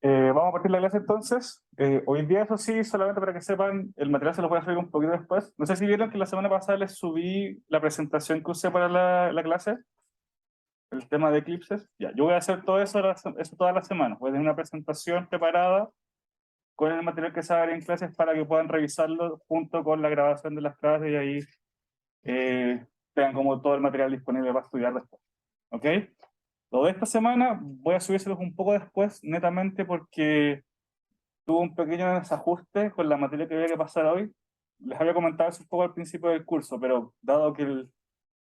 Vamos a partir la clase entonces. Hoy día, eso sí, solamente para que sepan, el material se lo voy a subir un poquito después. No sé si vieron que la semana pasada les subí la presentación que usé para la clase, el tema de eclipses. Ya, yo voy a hacer todo eso, eso todas las semanas. Voy a tener una presentación preparada con el material que se va a ver en clases para que puedan revisarlo junto con la grabación de las clases y ahí tengan como todo el material disponible para estudiar después. ¿Ok? Lo de esta semana voy a subírselos un poco después, netamente porque tuve un pequeño desajuste con la materia que había que pasar hoy. Les había comentado eso un poco al principio del curso, pero dado que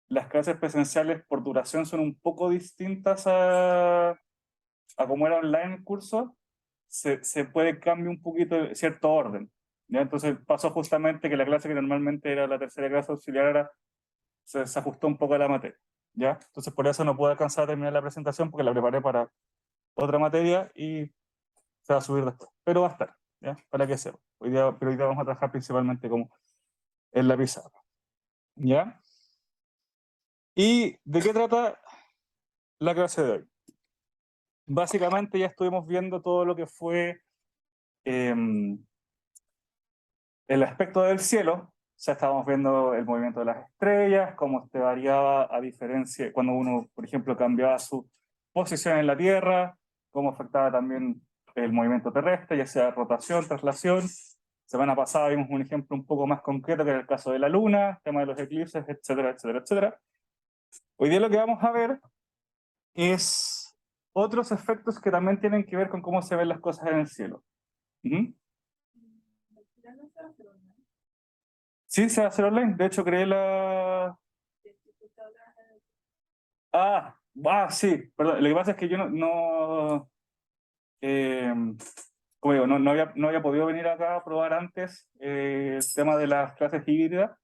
las clases presenciales por duración son un poco distintas a cómo era online el curso, se puede cambiar un poquito cierto orden. ¿Ya? Entonces pasó justamente que la clase que normalmente era la tercera clase auxiliar se ajustó un poco a la materia. ¿Ya? Entonces por eso no pude alcanzar a terminar la presentación porque la preparé para otra materia y se va a subir después. Pero va a estar, ¿ya? Para que sepa. Pero hoy día vamos a trabajar principalmente como en la pizarra. ¿Ya? ¿Y de qué trata la clase de hoy? Básicamente ya estuvimos viendo todo lo que fue el aspecto del cielo. Ya estábamos viendo el movimiento de las estrellas, cómo este variaba a diferencia cuando uno, por ejemplo, cambiaba su posición en la Tierra, cómo afectaba también el movimiento terrestre, ya sea rotación, traslación. Semana pasada vimos un ejemplo un poco más concreto que era el caso de la Luna, tema de los eclipses, etcétera, etcétera, etcétera. Hoy día lo que vamos a ver es otros efectos que también tienen que ver con cómo se ven las cosas en el cielo. ¿Mm? Sí, se va a hacer online. De hecho, creé la... sí, perdón. Lo que pasa es que yo eh, como digo, no había podido venir acá a probar antes el tema de las clases híbridas.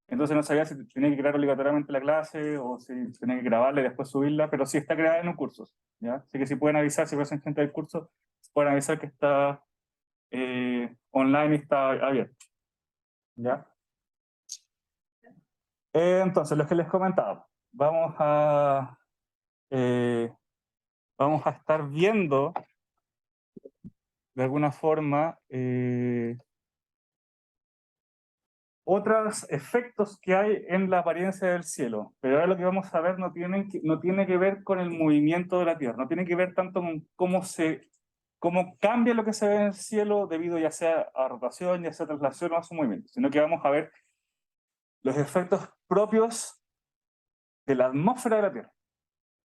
Entonces no sabía si tenía que crear obligatoriamente la clase o si tenía que grabarla y después subirla, pero sí está creada en un curso, ¿ya? Así que si pueden avisar, si fuesen gente del curso, pueden avisar que está online y está abierto, ¿ya? Entonces, lo que les comentaba, eh, vamos a estar viendo de alguna forma otros efectos que hay en la apariencia del cielo, pero ahora lo que vamos a ver no tiene que ver con el movimiento de la Tierra, no tiene que ver tanto con cómo cambia lo que se ve en el cielo debido ya sea a rotación, ya sea a traslación o a su movimiento, sino que vamos a ver los efectos propios de la atmósfera de la Tierra.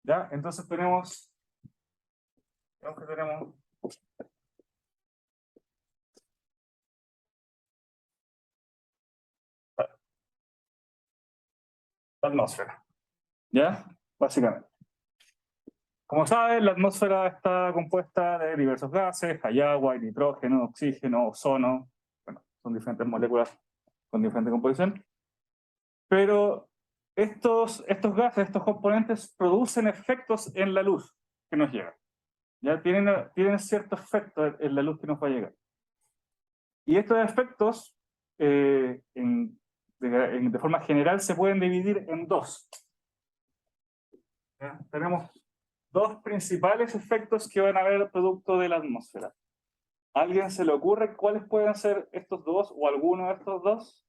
¿Ya? Entonces tenemos la atmósfera, ¿ya? Básicamente. Como saben, la atmósfera está compuesta de diversos gases, hay agua, hay nitrógeno, oxígeno, ozono, bueno, son diferentes moléculas con diferente composición, pero estos gases, estos componentes producen efectos en la luz que nos llega, ya tienen cierto efecto en la luz que nos va a llegar. Y estos efectos, de forma general, se pueden dividir en dos. ¿Ya? Tenemos dos principales efectos que van a haber producto de la atmósfera. ¿A alguien se le ocurre cuáles pueden ser estos dos o alguno de estos dos?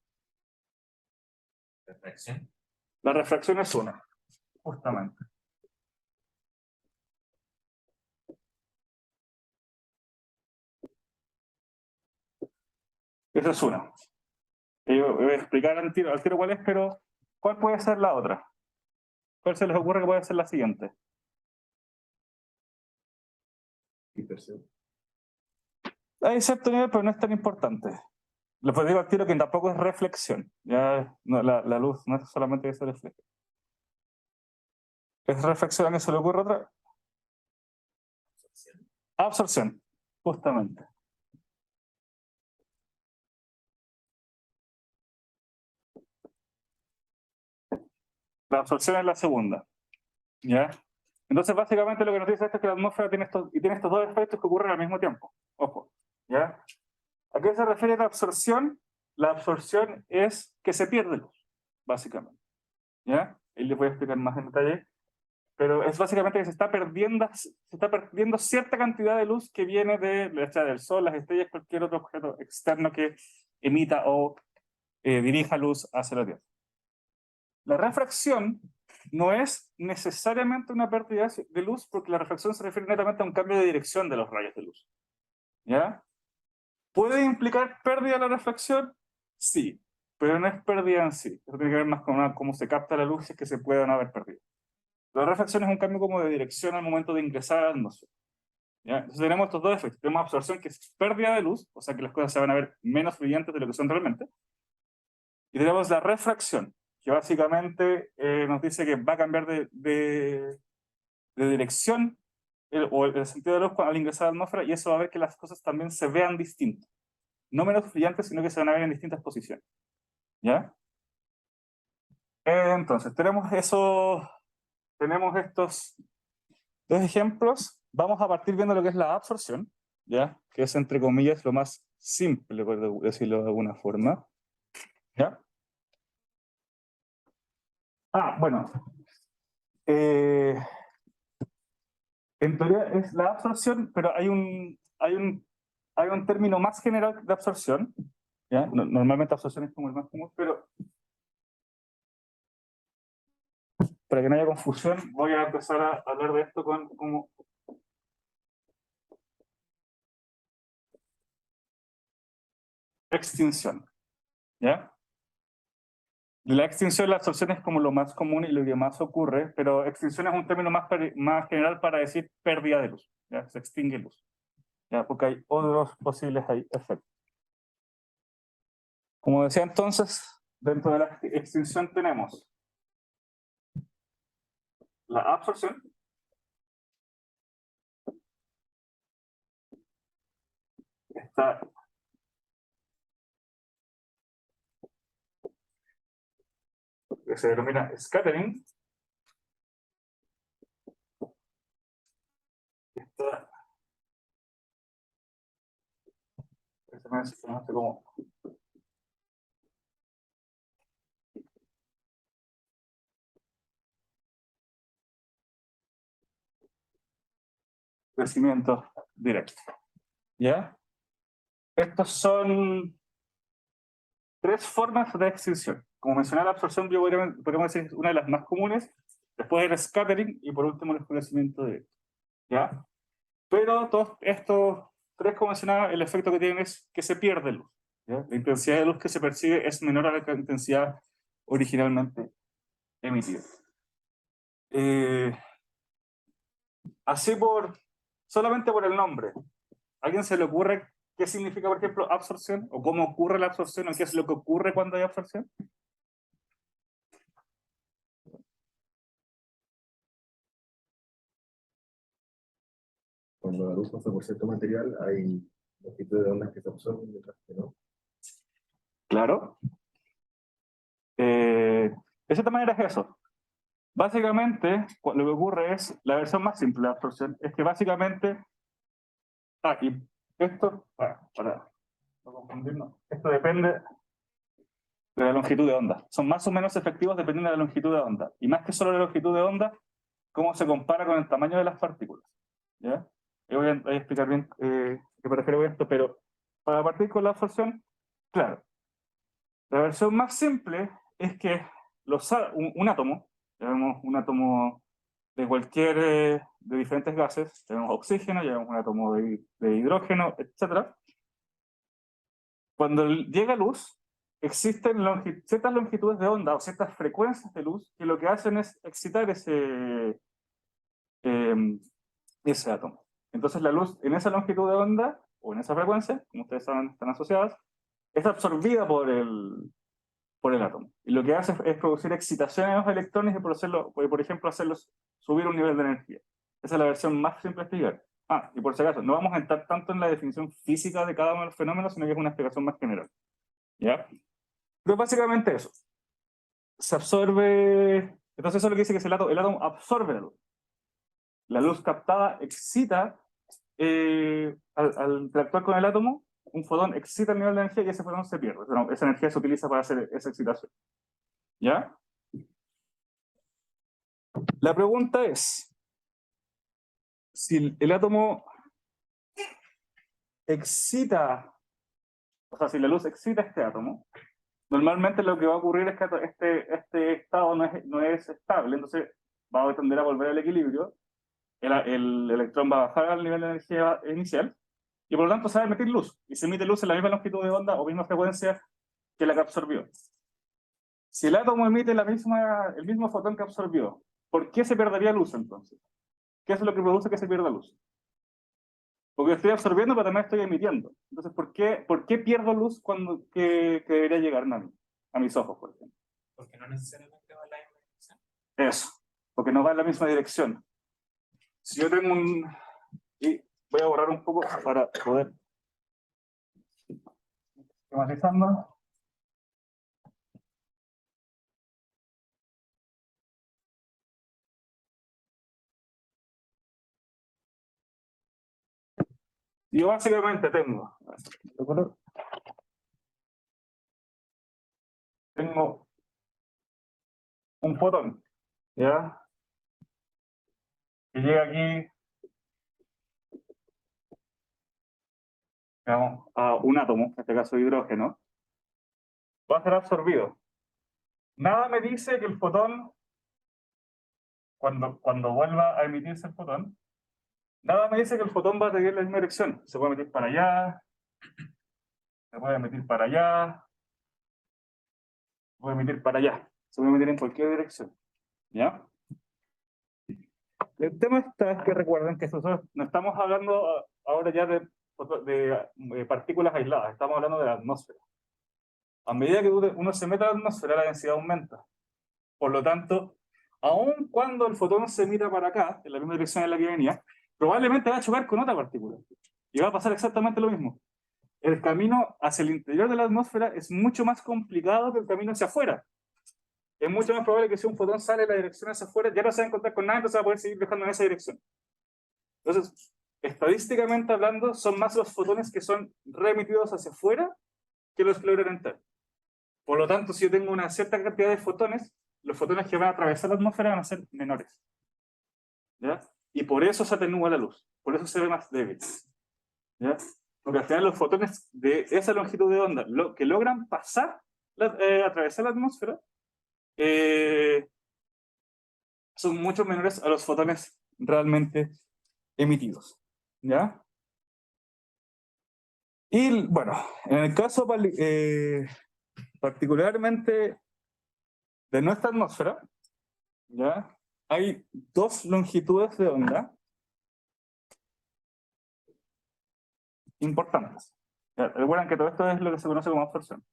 Reflexión. La refracción es una, justamente. Esa es una. Yo voy a explicar al tiro cuál es, pero ¿cuál puede ser la otra? ¿Cuál se les ocurre que puede ser la siguiente? Dispersión. Hay cierto nivel, pero no es tan importante. Les digo al tiro que tampoco es reflexión. Ya, no, la luz no es solamente que se refleje. ¿Es reflexión que se le ocurre otra? Absorción, justamente. La absorción es la segunda. ¿Ya? Entonces, básicamente lo que nos dice esto es que la atmósfera tiene estos dos efectos que ocurren al mismo tiempo. Ojo. ¿Ya? ¿A qué se refiere la absorción? La absorción es que se pierde luz, básicamente. ¿Ya? Y les voy a explicar más en detalle. pero es básicamente que se está perdiendo cierta cantidad de luz que viene del Sol, las estrellas, cualquier otro objeto externo que emita o dirija luz hacia la Tierra. La refracción no es necesariamente una pérdida de luz, porque la refracción se refiere netamente a un cambio de dirección de los rayos de luz. ¿Ya? ¿Puede implicar pérdida de la refracción? Sí, pero no es pérdida en sí. Eso tiene que ver más con cómo se capta la luz y es que se puede o no haber perdido. La refracción es un cambio como de dirección al momento de ingresar a la atmósfera. ¿Ya? Entonces tenemos estos dos efectos. Tenemos absorción, que es pérdida de luz, o sea que las cosas se van a ver menos brillantes de lo que son realmente. Y tenemos la refracción, que básicamente nos dice que va a cambiar de dirección o el sentido de la luz al ingresar a la atmósfera, y eso va a ver que las cosas también se vean distintas. No menos brillantes, sino que se van a ver en distintas posiciones. ¿Ya? Entonces, tenemos estos dos ejemplos. Vamos a partir viendo lo que es la absorción, ¿ya? Que es, entre comillas, lo más simple, por decirlo de alguna forma. ¿Ya? Bueno. En teoría es la absorción, pero hay un término más general de absorción. ¿Ya? Normalmente absorción es como el más común, pero para que no haya confusión, voy a empezar a hablar de esto como extinción. ¿Ya? La extinción, la absorción es como lo más común y lo que más ocurre, pero extinción es un término más general para decir pérdida de luz. ¿Ya? Se extingue luz. ¿Ya? Porque hay otros posibles efectos. Como decía entonces, dentro de la extinción tenemos la absorción, está que se denomina scattering, está que se conoce como crecimiento directo. ¿Ya? Estos son tres formas de extinción. Como mencioné, la absorción podríamos decir es una de las más comunes, después el scattering y por último el esclarecimiento directo. ¿Ya? Pero todos estos tres, como mencionaba, el efecto que tienen es que se pierde luz. ¿Ya? La intensidad de luz que se percibe es menor a la intensidad originalmente emitida. Así solamente por el nombre, ¿a alguien se le ocurre qué significa, por ejemplo, absorción? ¿O cómo ocurre la absorción? ¿O qué es lo que ocurre cuando hay absorción? Cuando la luz pasa por cierto material, hay longitud de ondas que se absorben y otras que no. Claro. De cierta manera es eso. Básicamente, lo que ocurre es, la versión más simple de absorción, es que básicamente, y esto, para no confundirnos, esto depende de la longitud de onda. Son más o menos efectivos dependiendo de la longitud de onda. Y más que solo la longitud de onda, cómo se compara con el tamaño de las partículas. ¿Ya? Yo voy a explicar bien qué me refiero a esto, pero para partir con la absorción, claro, la versión más simple es que un átomo, tenemos un átomo de de diferentes gases, tenemos oxígeno, tenemos un átomo de hidrógeno, etc. Cuando llega luz, existen ciertas longitudes de onda o ciertas frecuencias de luz que lo que hacen es excitar ese átomo. Entonces la luz en esa longitud de onda, o en esa frecuencia, como ustedes saben, están asociadas, es absorbida por el átomo. Y lo que hace es producir excitación en los electrones y por ejemplo, hacerlos subir un nivel de energía. Esa es la versión más simple de explicar. Y por si acaso, no vamos a entrar tanto en la definición física de cada uno de los fenómenos, sino que es una explicación más general. ¿Ya? Pero básicamente eso. Se absorbe... Entonces eso es lo que dice que el átomo absorbe la luz. La luz captada excita, al interactuar con el átomo, un fotón excita el nivel de energía y ese fotón se pierde. Esa energía se utiliza para hacer esa excitación. ¿Ya? La pregunta es, si el átomo excita, o sea, si la luz excita este átomo, normalmente lo que va a ocurrir es que este estado no es estable, entonces va a tender a volver al equilibrio, el electrón va a bajar al nivel de energía inicial, y por lo tanto se va a emitir luz, y se emite luz en la misma longitud de onda o misma frecuencia que la que absorbió. Si el átomo emite el mismo fotón que absorbió, ¿por qué se perdería luz entonces? ¿Qué es lo que produce que se pierda luz? Porque estoy absorbiendo, pero también estoy emitiendo. Entonces, por qué pierdo luz que debería llegar a mis ojos, por ejemplo? Porque no necesariamente va en la misma dirección. Eso, porque no va en la misma dirección. Si yo tengo y voy a borrar un poco para poder esquematizando. Yo básicamente tengo un fotón, ¿ya? Que llega aquí, digamos, a un átomo, en este caso hidrógeno, va a ser absorbido. Nada me dice que el fotón, cuando vuelva a emitirse el fotón, nada me dice que el fotón va a seguir la misma dirección. Se puede emitir para allá, se puede emitir para allá, se puede emitir para allá, se puede emitir en cualquier dirección, ¿ya? El tema está es que recuerden que nosotros no estamos hablando ahora ya de partículas aisladas, estamos hablando de la atmósfera. A medida que uno se mete a la atmósfera, la densidad aumenta. Por lo tanto, aun cuando el fotón se mira para acá, en la misma dirección en la que venía, probablemente va a chocar con otra partícula. Y va a pasar exactamente lo mismo. El camino hacia el interior de la atmósfera es mucho más complicado que el camino hacia afuera. Es mucho más probable que si un fotón sale en la dirección hacia afuera, ya no se va a encontrar con nada, entonces va a poder seguir viajando en esa dirección. Entonces, estadísticamente hablando, son más los fotones que son reemitidos hacia afuera que los que logran entrar. Por lo tanto, si yo tengo una cierta cantidad de fotones, los fotones que van a atravesar la atmósfera van a ser menores, ¿ya? Y por eso se atenúa la luz, por eso se ve más débil, ¿ya? Porque al final los fotones de esa longitud de onda que logran atravesar la atmósfera son mucho menores a los fotones realmente emitidos, ¿ya? Y bueno, en el caso particularmente de nuestra atmósfera, ¿ya? Hay dos longitudes de onda importantes. ¿Ya? Recuerden que todo esto es lo que se conoce como absorción.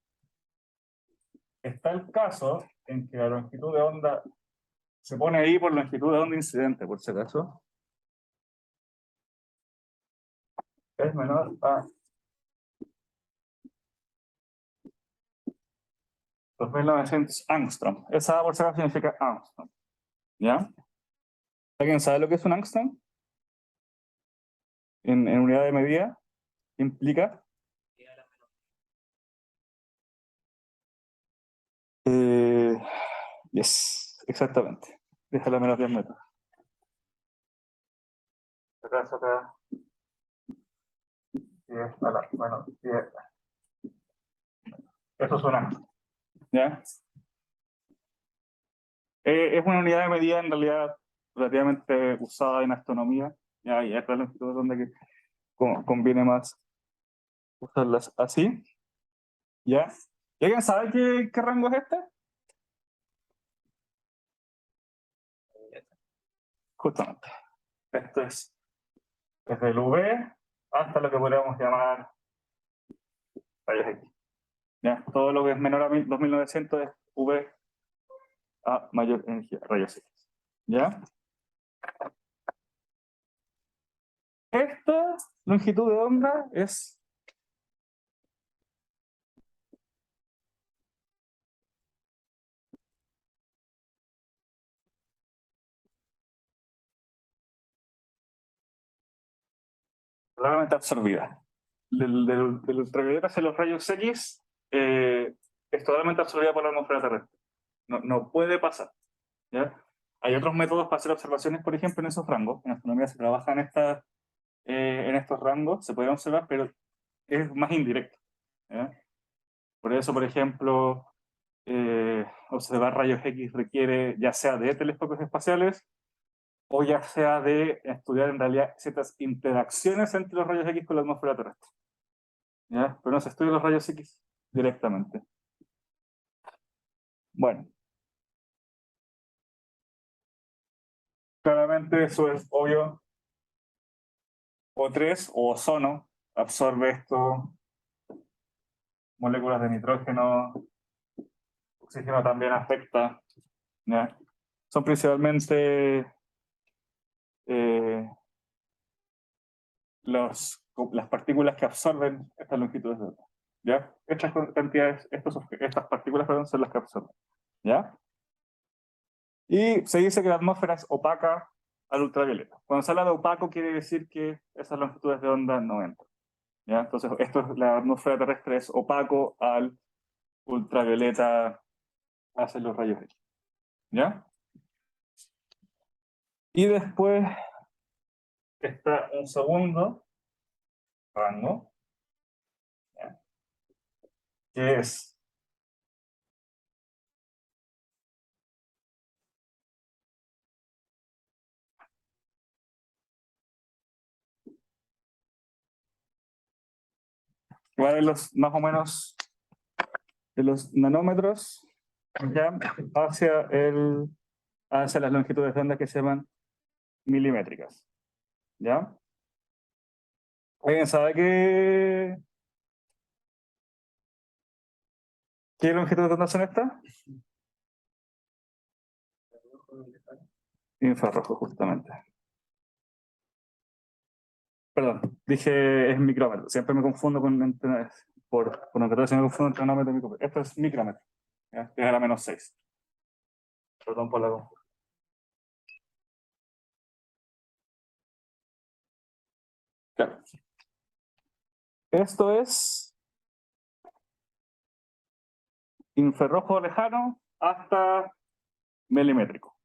Está el caso en que la longitud de onda se pone ahí por longitud de onda incidente, por si acaso. Es menor a 2900 angstrom. Esa por si acaso significa angstrom. ¿Ya? ¿Alguien sabe lo que es un angstrom? En unidad de medida implica yes, exactamente. Déjala menos 10 metros. Acá. Bueno, eso es un angstrom. ¿Ya? Es una unidad de medida en realidad relativamente usada en astronomía. ¿Ya? Y es la longitud donde conviene más usarlas así. ¿Ya? ¿Y alguien sabe qué rango es este? Justamente. Esto es desde el UV hasta lo que podríamos llamar rayos X. ¿Ya? Todo lo que es menor a 2900 es UV a mayor energía, rayos X. ¿Ya? Esta longitud de onda es realmente absorbida. Del ultravioleta hacia los rayos X es totalmente absorbida por la atmósfera terrestre. No puede pasar. ¿Ya? Hay otros métodos para hacer observaciones, por ejemplo, en esos rangos. En astronomía se trabaja en estos rangos, se pueden observar, pero es más indirecto. ¿Ya? Por eso, por ejemplo, observar rayos X requiere ya sea de telescopios espaciales o ya sea de estudiar en realidad ciertas interacciones entre los rayos X con la atmósfera terrestre. ¿Ya? Pero no se estudian los rayos X directamente. Bueno, claramente eso es obvio. O3 o ozono absorbe esto, moléculas de nitrógeno, oxígeno también afecta. ¿Ya? Son principalmente eh, las partículas que absorben estas longitudes de onda. ¿Ya? Estas cantidades, estas partículas, perdón, son las que absorben. ¿Ya? Y se dice que la atmósfera es opaca al ultravioleta. Cuando se habla de opaco quiere decir que esas longitudes de onda no entran. ¿Ya? Entonces, la atmósfera terrestre es opaco al ultravioleta hacia los rayos X. ¿Ya? Y después está un segundo rango, ¿ya? Que es va de los más o menos de los nanómetros, ¿ya? hacia las longitudes de onda que se llaman milimétricas. ¿Ya? ¿Alguien sabe qué longitudes de onda son estas? Infrarrojo, justamente. Perdón, dije es micrómetro. Siempre me confundo por lo que me confundo entre nanómetro y micrómetro. Esto es micrómetro. ¿Ya? Es a la -6. Perdón por la confusión. Claro. Esto es infrarrojo lejano hasta milimétrico.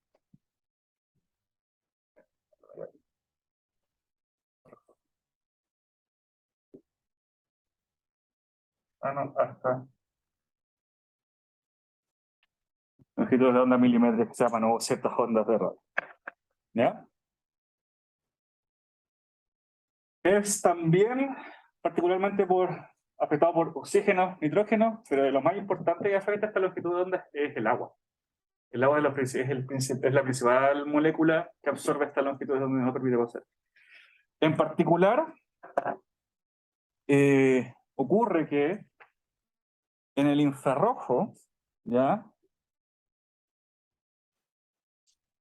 No, hasta longitudes de onda milimétricas que se llaman o ciertas ondas de radio. ¿Ya? Es también particularmente afectado por oxígeno, nitrógeno, pero de lo más importante que afecta a esta longitud de onda es el agua. El agua es la principal molécula que absorbe esta longitud de onda y nos permite pasar. En particular, ocurre que en el infrarrojo, ¿ya?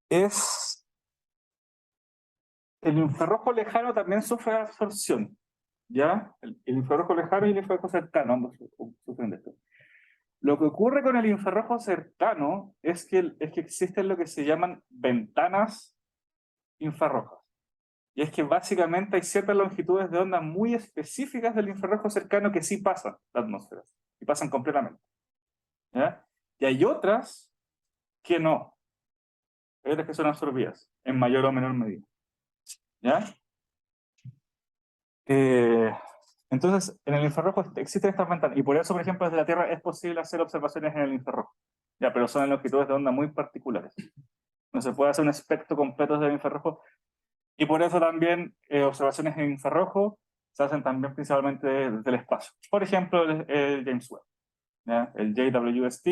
El infrarrojo lejano también sufre absorción, ¿ya? El infrarrojo lejano y el infrarrojo cercano, ambos sufren de esto. Lo que ocurre con el infrarrojo cercano es que existen lo que se llaman ventanas infrarrojas. Y es que básicamente hay ciertas longitudes de onda muy específicas del infrarrojo cercano que sí pasan la atmósfera, y pasan completamente. ¿Ya? Y hay otras que no. Hay otras que son absorbidas, en mayor o menor medida. ¿Ya? Entonces, en el infrarrojo existen estas ventanas, y por eso, por ejemplo, desde la Tierra es posible hacer observaciones en el infrarrojo. Ya, pero son en longitudes de onda muy particulares. No se puede hacer un espectro completo del infrarrojo, y por eso también observaciones en infrarrojo se hacen también principalmente desde el espacio. Por ejemplo, el James Webb, ¿ya? El JWST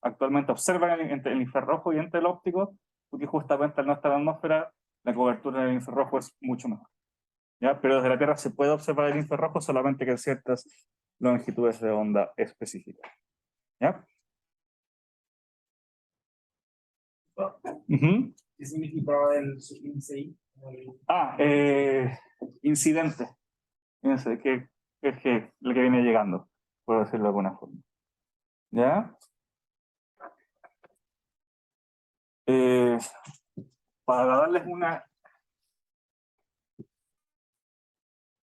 actualmente observa entre el infrarrojo y entre el óptico, porque justamente al no estar en la atmósfera, la cobertura del infrarrojo es mucho mejor. ¿Ya? Pero desde la Tierra se puede observar el infrarrojo solamente que en ciertas longitudes de onda específicas. ¿Ya? Ujú. ¿Qué significaba el índice I? Incidente. Fíjense, que es que lo que viene llegando, por decirlo de alguna forma. ¿Ya? Eh, para darles una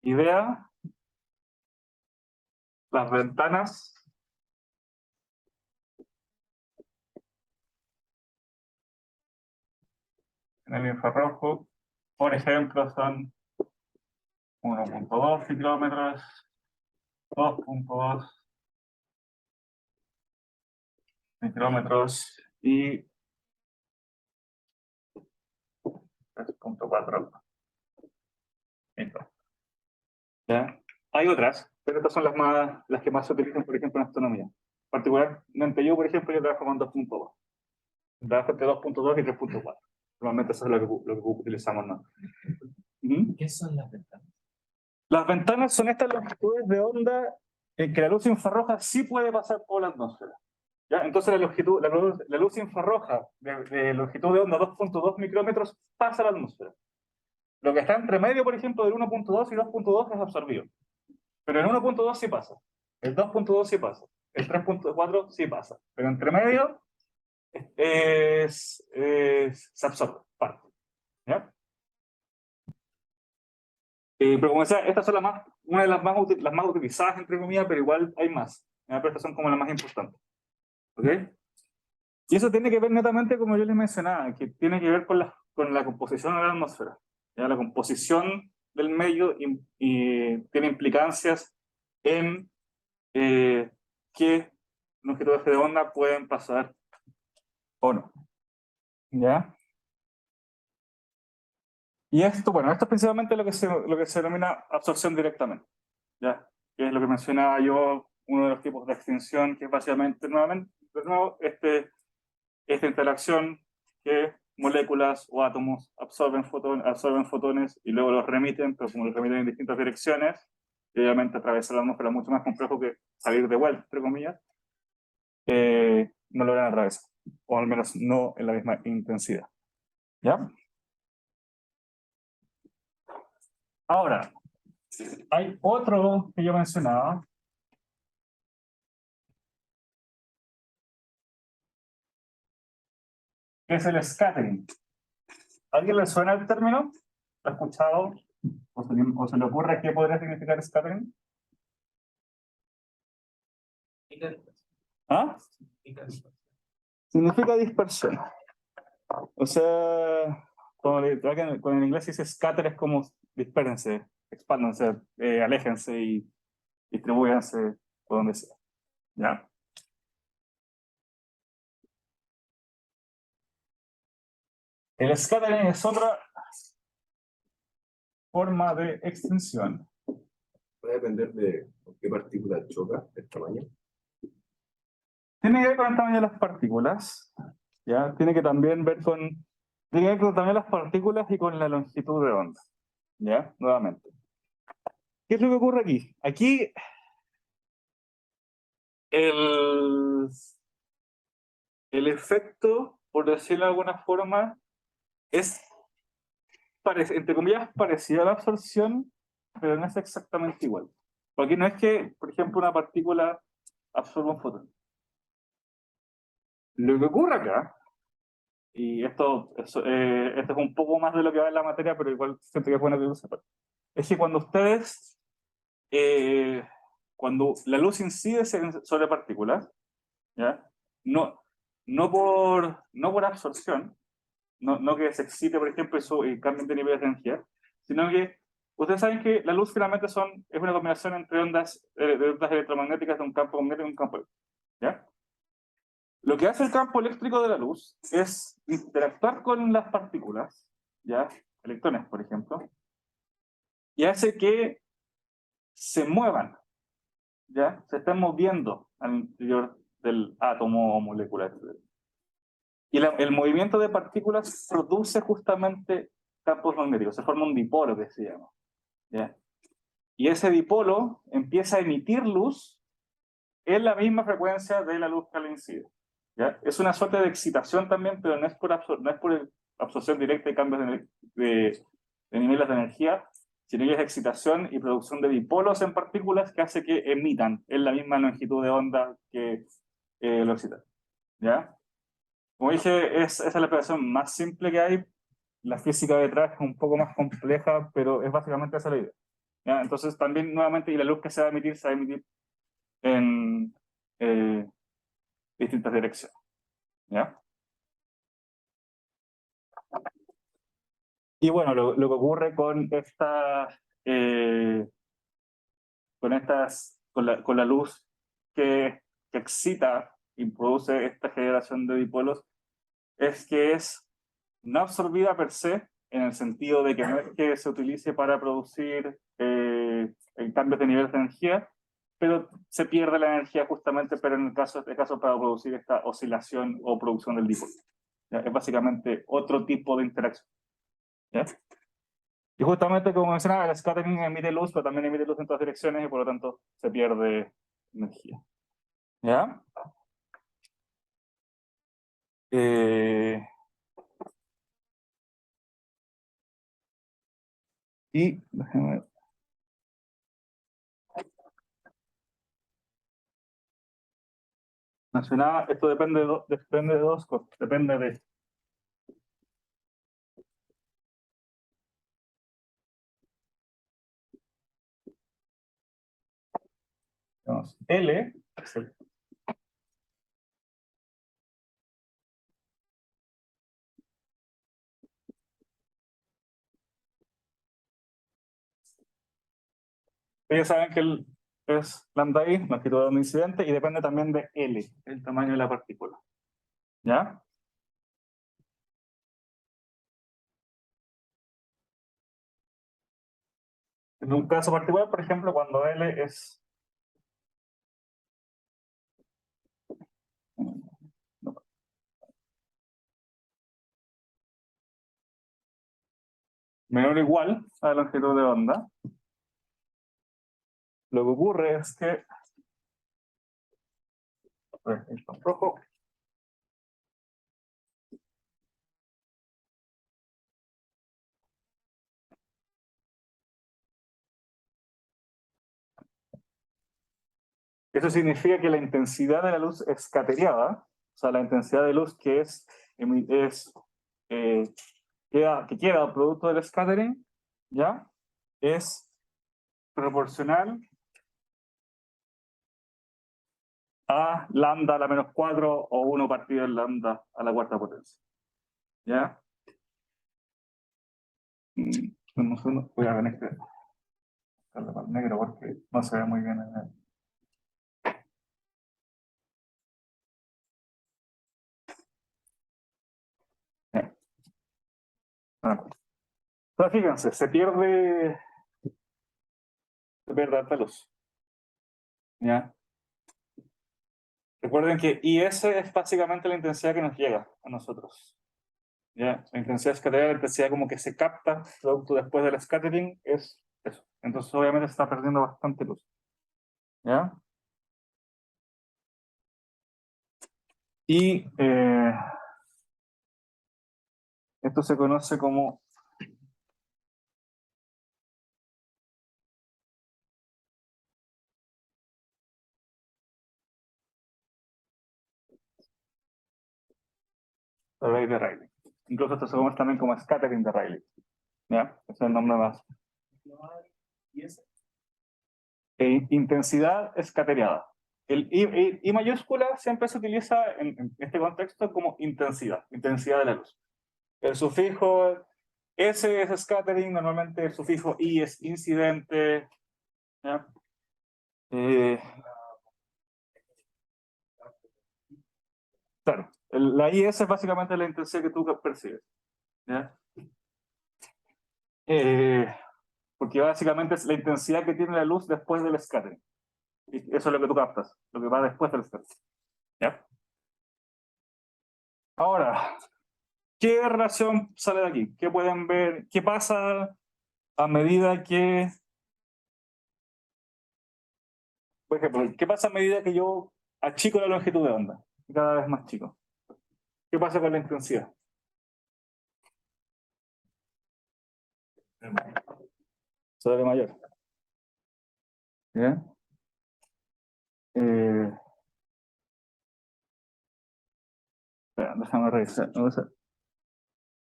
idea, las ventanas en el infrarrojo, por ejemplo, son 1.2 kilómetros, 2.2 kilómetros y 3.4 micros. ¿Ya? Hay otras, pero estas son las que más se utilizan, por ejemplo, en astronomía. Particularmente yo, por ejemplo, yo trabajo con 2.2. Trabajo entre 2.2 y 3.4. Normalmente eso es lo que utilizamos, ¿no? ¿Qué son las ventanas? Las ventanas son estas longitudes de onda en que la luz infrarroja sí puede pasar por la atmósfera. ¿Ya? Entonces la luz infrarroja de longitud de onda 2.2 micrómetros pasa a la atmósfera. Lo que está entre medio, por ejemplo, del 1.2 y 2.2 es absorbido. Pero el 1.2 sí pasa. El 2.2 sí pasa. El 3.4 sí pasa. Pero entre medio se absorbe parte. ¿Ya? Pero como decía, estas son una de las más utilizadas, entre comillas, pero igual hay más. ¿Ya? Pero estas son como las más importantes. ¿Ok? Y eso tiene que ver netamente, como yo les mencionaba, que tiene que ver con la composición de la atmósfera. ¿Ya? La composición del medio y tiene implicancias en qué longitudes de onda pueden pasar o no. ¿Ya? Y esto, bueno, esto es principalmente lo que se denomina absorción directamente. ¿Ya? Que es lo que mencionaba yo, uno de los tipos de extinción, que es básicamente, de nuevo, esta interacción que moléculas o átomos absorben fotones y luego los remiten, pero como los remiten en distintas direcciones, y obviamente atravesar la atmósfera es mucho más complejo que salir de vuelta, entre comillas, no logran atravesar, o al menos no en la misma intensidad. ¿Ya? Ahora, hay otro que yo mencionaba, que es el scattering. ¿A alguien le suena el término? ¿Lo ha escuchado? ¿O se le ocurre qué podría significar scattering? ¿Ah? Significa dispersión. O sea, cuando en inglés se dice scatter es como dispérdense, expándanse, aléjense y distribúyanse por donde sea. ¿Ya? El scattering es otra forma de extinción. Puede depender de con qué partícula choca, el tamaño. Tiene que ver con el tamaño de las partículas, ¿ya? Tiene que ver con también las partículas y con la longitud de onda, ¿ya? Nuevamente. ¿Qué es lo que ocurre aquí? Aquí el efecto, por decirlo de alguna forma, es, entre comillas, parecido a la absorción, pero no es exactamente igual. Porque no es que, por ejemplo, una partícula absorba un fotón. Lo que ocurre acá, y esto es un poco más de lo que va en la materia, pero igual siento que es bueno que lo sepan, es que cuando la luz incide sobre partículas, ¿ya? No, no por absorción, no que se excite, por ejemplo, y cambien de nivel de energía, sino que ustedes saben que la luz finalmente es una combinación entre de ondas electromagnéticas de un campo magnético y un campo eléctrico. ¿Ya? Lo que hace el campo eléctrico de la luz es interactuar con las partículas, ¿ya? Electrones, por ejemplo, y hace que se muevan, ¿ya? Se están moviendo al interior del átomo o molécula, etc. Y el movimiento de partículas produce justamente campos magnéticos, se forma un dipolo que se llama, ¿ya? Y ese dipolo empieza a emitir luz en la misma frecuencia de la luz que le incide, ¿ya? Es una suerte de excitación también, pero no es por absorción directa y cambios de niveles de energía, sino que es excitación y producción de dipolos en partículas que hace que emitan en la misma longitud de onda que lo excitan, ¿ya? Como dije, esa es la explicación más simple que hay. La física detrás es un poco más compleja, pero es básicamente esa la idea, ¿ya? Entonces también nuevamente, y la luz que se va a emitir en distintas direcciones, ¿ya? Y bueno, lo que ocurre con con la luz que excita y produce esta generación de dipolos es que es no absorbida per se, en el sentido de que no es que se utilice para producir cambios de nivel de energía, pero se pierde la energía justamente, pero en el caso para producir esta oscilación o producción del dipolo. ¿Ya? Es básicamente otro tipo de interacción. ¿Ya? Y justamente como mencionaba, el scattering emite luz, pero también emite luz en todas direcciones y por lo tanto se pierde energía. ¿Ya? Eh, y déjame mencionaba, esto depende de dos cosas. Depende de digamos, L, ellos saben que es lambda I, longitud de onda incidente, y depende también de L, el tamaño de la partícula. ¿Ya? En un caso particular, por ejemplo, cuando L es menor o igual a la longitud de onda, lo que ocurre es que rojo. Eso significa que la intensidad de la luz escateriada, o sea, la intensidad de luz que eh, que queda producto del scattering, ¿ya? Es proporcional a lambda a la menos 4 o 1 partido en lambda a la cuarta potencia. ¿Ya? Voy a tener que buscarle para el negro porque no se ve muy bien en el... Ya. Bueno. Entonces, fíjense, se pierde alta luz. ¿Ya? Recuerden que IS es básicamente la intensidad que nos llega a nosotros. ¿Ya? La intensidad escateriana, la intensidad como que se capta producto después del scattering, es eso. Entonces, obviamente, se está perdiendo bastante luz. ¿Ya? Y esto se conoce como array de Rayleigh. Incluso esto se conoce también como scattering de Rayleigh. ¿Ya? Ese es el nombre más. Intensidad escateriada. El I mayúscula siempre se utiliza en este contexto como intensidad de la luz. El sufijo S es scattering, normalmente el sufijo I es incidente. ¿Ya? Claro, la IS es básicamente la intensidad que tú percibes. ¿Ya? Eh, porque básicamente es la intensidad que tiene la luz después del scattering. Y eso es lo que tú captas, lo que va después del scattering. ¿Ya? Ahora, ¿qué relación sale de aquí? ¿Qué pueden ver? ¿Qué pasa a medida que, por ejemplo, qué pasa a medida que yo achico la longitud de onda? Cada vez más chico. ¿Qué pasa con la intensidad? Se vuelve mayor. ¿Ya? Eh, espera, déjame revisar.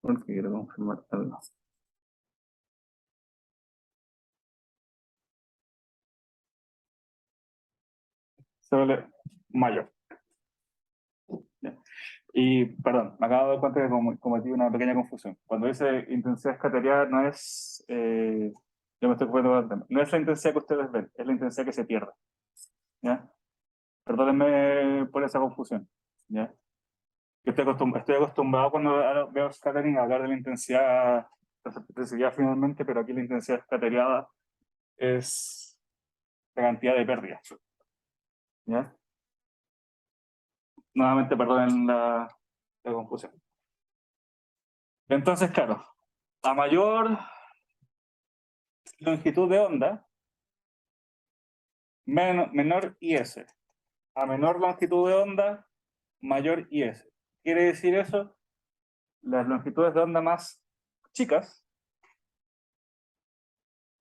Porque quiero confirmar algo. Se vuelve mayor. ¿Ya? Y, perdón, me acabo de dar cuenta que cometí una pequeña confusión. Cuando dice intensidad escateriada no es, yo me estoy confundiendo, no es la intensidad que ustedes ven, es la intensidad que se pierde. ¿Ya? Perdónenme por esa confusión. ¿Ya? Yo estoy acostumbrado cuando veo scattering a hablar de la intensidad finalmente, pero aquí la intensidad escateriada es la cantidad de pérdidas. ¿Ya? Nuevamente, perdonen la confusión. Entonces, claro, a mayor longitud de onda, menor IS. A menor longitud de onda, mayor IS. ¿Quiere decir eso? Las longitudes de onda más chicas,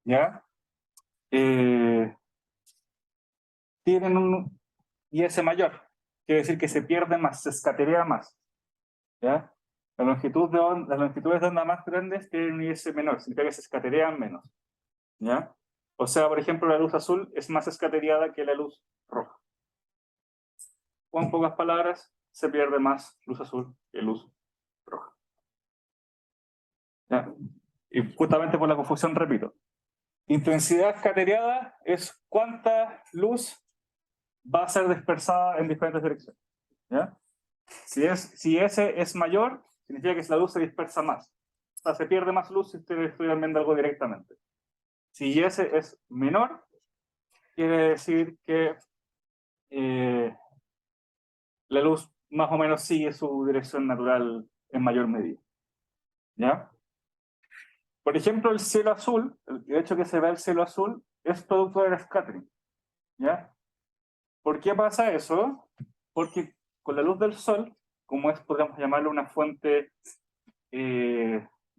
¿ya? Tienen un IS mayor. Quiere decir que se pierde más, se escaterea más. ¿Ya? Las longitudes de onda más grandes tienen un IS menor, significa que se escaterean menos. ¿Ya? O sea, por ejemplo, la luz azul es más escatereada que la luz roja. O en pocas palabras, se pierde más luz azul que luz roja. ¿Ya? Y justamente por la confusión, repito. Intensidad escatereada es cuánta luz va a ser dispersada en diferentes direcciones. ¿Ya? Si ese es mayor, significa que la luz se dispersa más. O sea, se pierde más luz si ustedes estuvieran viendo algo directamente. Si ese es menor, quiere decir que la luz más o menos sigue su dirección natural en mayor medida. ¿Ya? Por ejemplo, el cielo azul, el hecho que se vea el cielo azul, es producto del scattering. ¿Ya? ¿Por qué pasa eso? Porque con la luz del sol, como es, podríamos llamarlo una fuente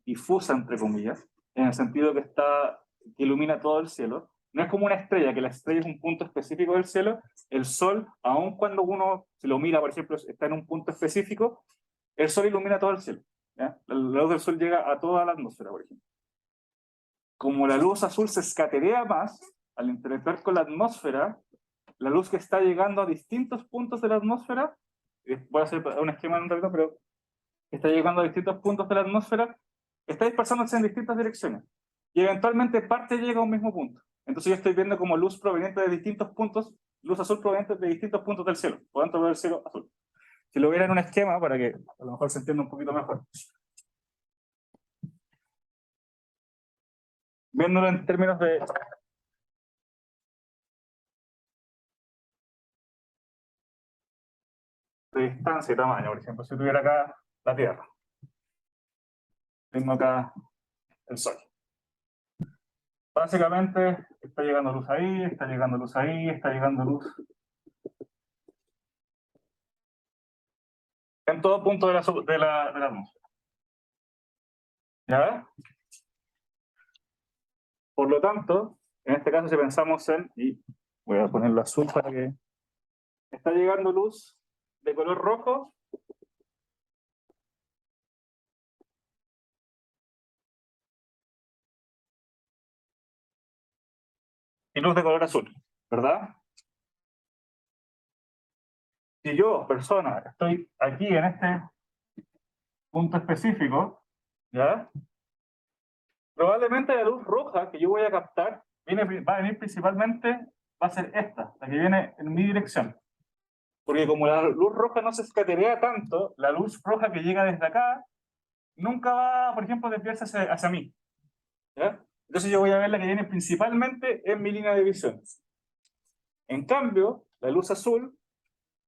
difusa, entre comillas, en el sentido que ilumina todo el cielo, no es como una estrella, que la estrella es un punto específico del cielo. El sol, aun cuando uno se lo mira, por ejemplo, está en un punto específico, el sol ilumina todo el cielo. ¿Ya? La luz del sol llega a toda la atmósfera, por ejemplo. Como la luz azul se escaterea más, al interactuar con la atmósfera, la luz que está llegando a distintos puntos de la atmósfera, voy a hacer un esquema en un ratito, pero está llegando a distintos puntos de la atmósfera, está dispersándose en distintas direcciones. Y eventualmente parte llega a un mismo punto. Entonces yo estoy viendo como luz proveniente de distintos puntos, luz azul proveniente de distintos puntos del cielo, por dentro del cielo azul. Si lo hubiera en un esquema, para que a lo mejor se entienda un poquito mejor. Viéndolo en términos de distancia y tamaño, por ejemplo, si tuviera acá la Tierra, tengo acá el Sol. Básicamente está llegando luz ahí, está llegando luz ahí, está llegando luz en todo punto de la atmósfera. ¿Ya? Por lo tanto, en este caso si pensamos y voy a ponerlo azul para que está llegando luz de color rojo y luz de color azul, ¿verdad? Si yo, persona, estoy aquí en este punto específico, ¿ya? Probablemente la luz roja que yo voy a captar va a venir principalmente, va a ser esta, la que viene en mi dirección. Porque como la luz roja no se escaterea tanto, la luz roja que llega desde acá nunca va, por ejemplo, desviarse hacia mí. ¿Ya? Entonces yo voy a ver la que viene principalmente en mi línea de visión. En cambio, la luz azul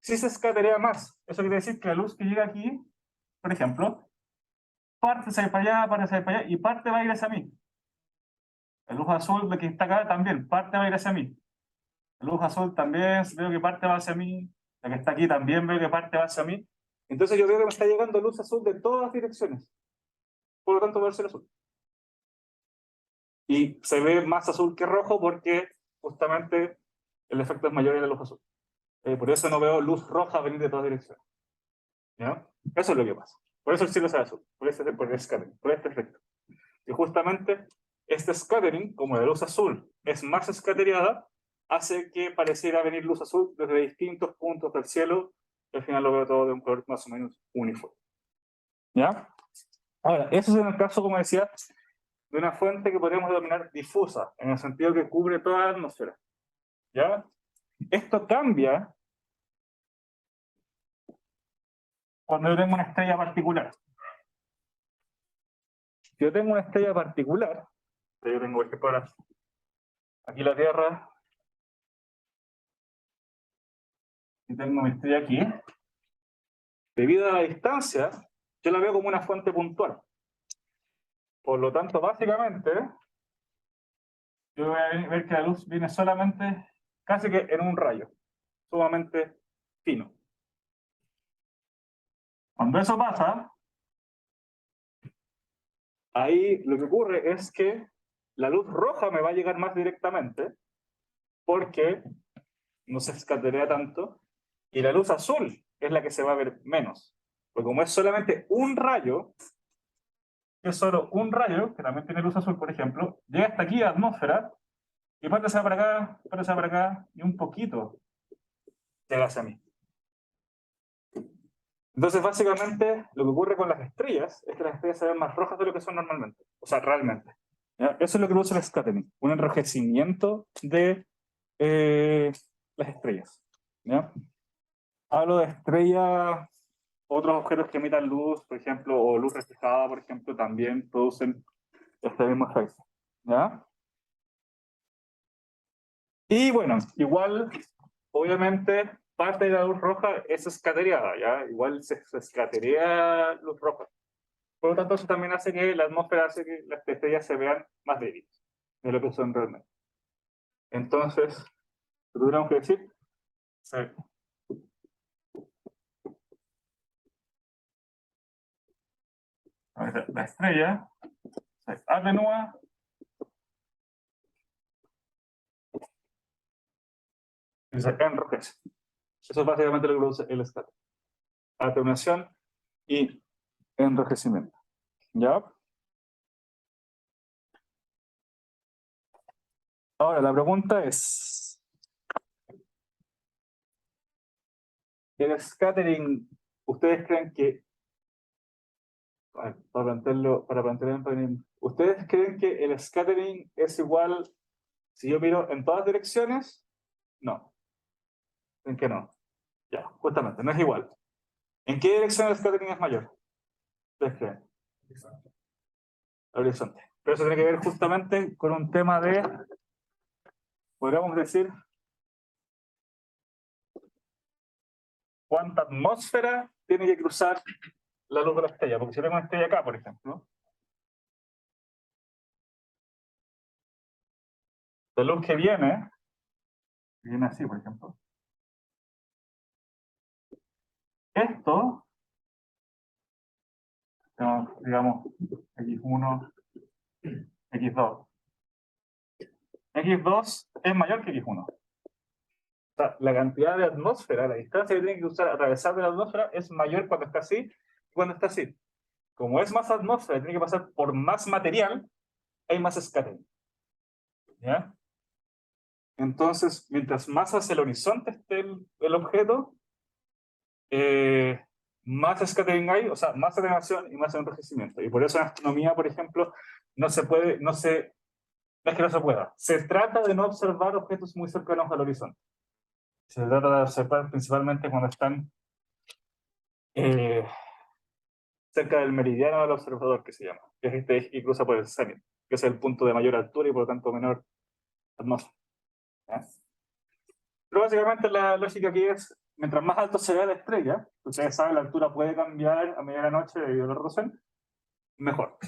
sí se escaterea más. Eso quiere decir que la luz que llega aquí, por ejemplo, parte se va para allá, parte se va para allá, y parte va a ir hacia mí. La luz azul, la que está acá, también, parte va a ir hacia mí. La luz azul también, veo que parte va hacia mí. La que está aquí también veo que parte va hacia mí. Entonces yo veo que me está llegando luz azul de todas las direcciones. Por lo tanto, va a ser azul. Y se ve más azul que rojo porque justamente el efecto es mayor en la luz azul. Por eso no veo luz roja venir de todas direcciones. ¿Ya? Eso es lo que pasa. Por eso el cielo es azul, por el scattering, por este efecto. Y justamente este scattering, como la luz azul es más escatereada, hace que pareciera venir luz azul desde distintos puntos del cielo al final lo veo todo de un color más o menos uniforme. ¿Ya? Ahora, eso es en el caso, como decía, de una fuente que podríamos denominar difusa, en el sentido que cubre toda la atmósfera. ¿Ya? Esto cambia cuando yo tengo una estrella particular. Si yo tengo una estrella particular, yo tengo, por ejemplo, ahora, aquí la Tierra, y tengo mi estrella aquí, debido a la distancia, yo la veo como una fuente puntual. Por lo tanto, básicamente, yo voy a ver que la luz viene solamente, casi que en un rayo, sumamente fino. Cuando eso pasa, ahí lo que ocurre es que la luz roja me va a llegar más directamente, porque no se escaterea tanto, y la luz azul es la que se va a ver menos. Porque como es solamente un rayo, que es solo un rayo, que también tiene luz azul, por ejemplo, llega hasta aquí a la atmósfera, y pasa para acá, pasa para acá, y un poquito llega hacia mí. Entonces, básicamente, lo que ocurre con las estrellas es que las estrellas se ven más rojas de lo que son normalmente, o sea, realmente. ¿Ya? Eso es lo que produce el scattering, un enrojecimiento de las estrellas. ¿Ya? Hablo de estrellas, otros objetos que emitan luz, por ejemplo, o luz reflejada, por ejemplo, también producen este mismo efecto. ¿Ya? Y bueno, igual, obviamente, parte de la luz roja es escateriada, ¿ya? Igual se escaterea luz roja. Por lo tanto, eso también hace que la atmósfera hace que las estrellas se vean más débiles de lo que son realmente. Entonces, ¿qué tuviéramos que decir? Sí. La estrella se atenúa y se enrojece. Eso es básicamente lo que produce el escape. Atenuación y enrojecimiento. ¿Ya? Ahora, la pregunta es, ¿el scattering, ustedes creen que, ¿ustedes creen que el scattering es igual si yo miro en todas direcciones? No. ¿En qué no? Ya, justamente, no es igual. ¿En qué dirección el scattering es mayor? ¿Ustedes creen? El horizonte. Pero eso tiene que ver justamente con un tema de, podríamos decir, cuánta atmósfera tiene que cruzar la luz de la estrella. Porque si tengo una estrella acá, por ejemplo, la luz que viene así, por ejemplo. Esto, digamos, X1, X2. X2 es mayor que X1. O sea, la cantidad de atmósfera, la distancia que tiene que cruzar, atravesar de la atmósfera es mayor cuando está así que cuando está así. Como es más atmósfera, tiene que pasar por más material, hay más scattering. ¿Ya? Entonces, mientras más hacia el horizonte esté el objeto, más scattering hay, o sea, más atenuación y más enrojecimiento. Y por eso en astronomía, por ejemplo, no se puede, no es que no se pueda. Se trata de no observar objetos muy cercanos al horizonte. Se trata de observar principalmente cuando están cerca del meridiano del observador, que se llama, que es este eje que cruza por el cenit, que es el punto de mayor altura y por lo tanto menor atmósfera. ¿Ya? Pero básicamente la lógica aquí es, mientras más alto se vea la estrella, ustedes saben, la altura puede cambiar a medida de la noche debido a la rotación, mejor,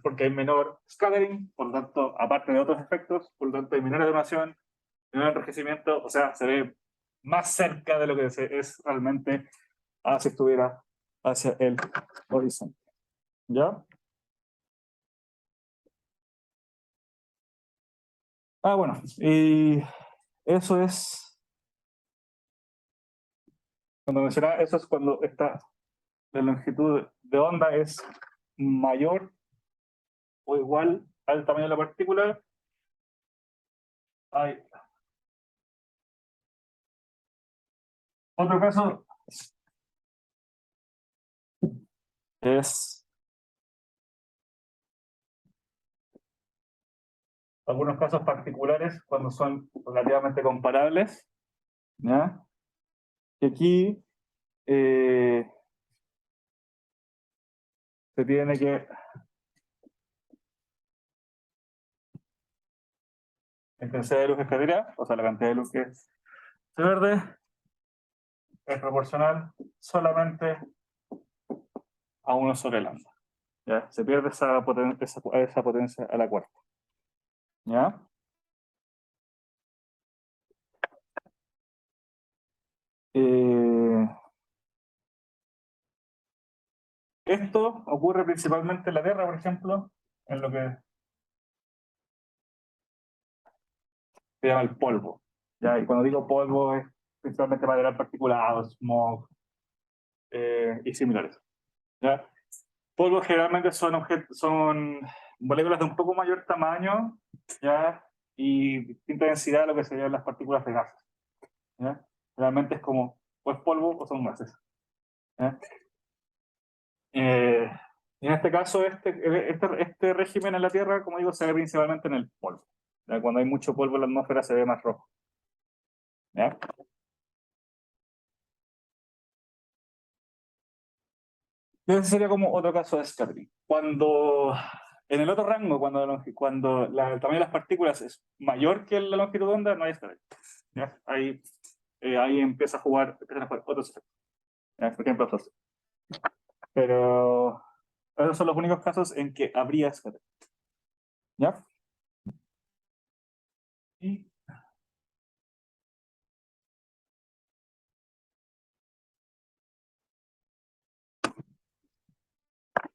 porque hay menor scattering, por lo tanto, aparte de otros efectos, por lo tanto hay menor atenuación, menor enrojecimiento, o sea, se ve más cerca de lo que es realmente si estuviera hacia el horizonte. ¿Ya? Bueno, y eso es, cuando mencionaba, eso es cuando la longitud de onda es mayor o igual al tamaño de la partícula. Hay otro caso es algunos casos particulares cuando son relativamente comparables, ¿ya? Y aquí se tiene que la intensidad de luz escatera, o sea, la cantidad de luz que se verde, es proporcional solamente a 1 sobre lambda. ¿Ya? Se pierde esa potencia a la cuarta. ¿Ya? Esto ocurre principalmente en la Tierra, por ejemplo, en lo que se llama el polvo. ¿Ya? Y cuando digo polvo es principalmente material particulado, smog y similares. ¿Ya? Polvos generalmente son moléculas de un poco mayor tamaño, ¿ya? Y distinta densidad de lo que serían las partículas de gases. ¿Ya? Realmente es como, o es polvo o son gases. ¿Ya? Y en este caso, este régimen en la Tierra, como digo, se ve principalmente en el polvo. ¿Ya? Cuando hay mucho polvo en la atmósfera se ve más rojo. ¿Ya? Y ese sería como otro caso de scattering. Cuando en el otro rango, el tamaño de las partículas es mayor que la longitud de onda, no hay scattering. ¿Ya? Ahí empiezan a jugar otros efectos. ¿Ya? Por ejemplo, estos. Pero esos son los únicos casos en que habría scattering. ¿Ya? Y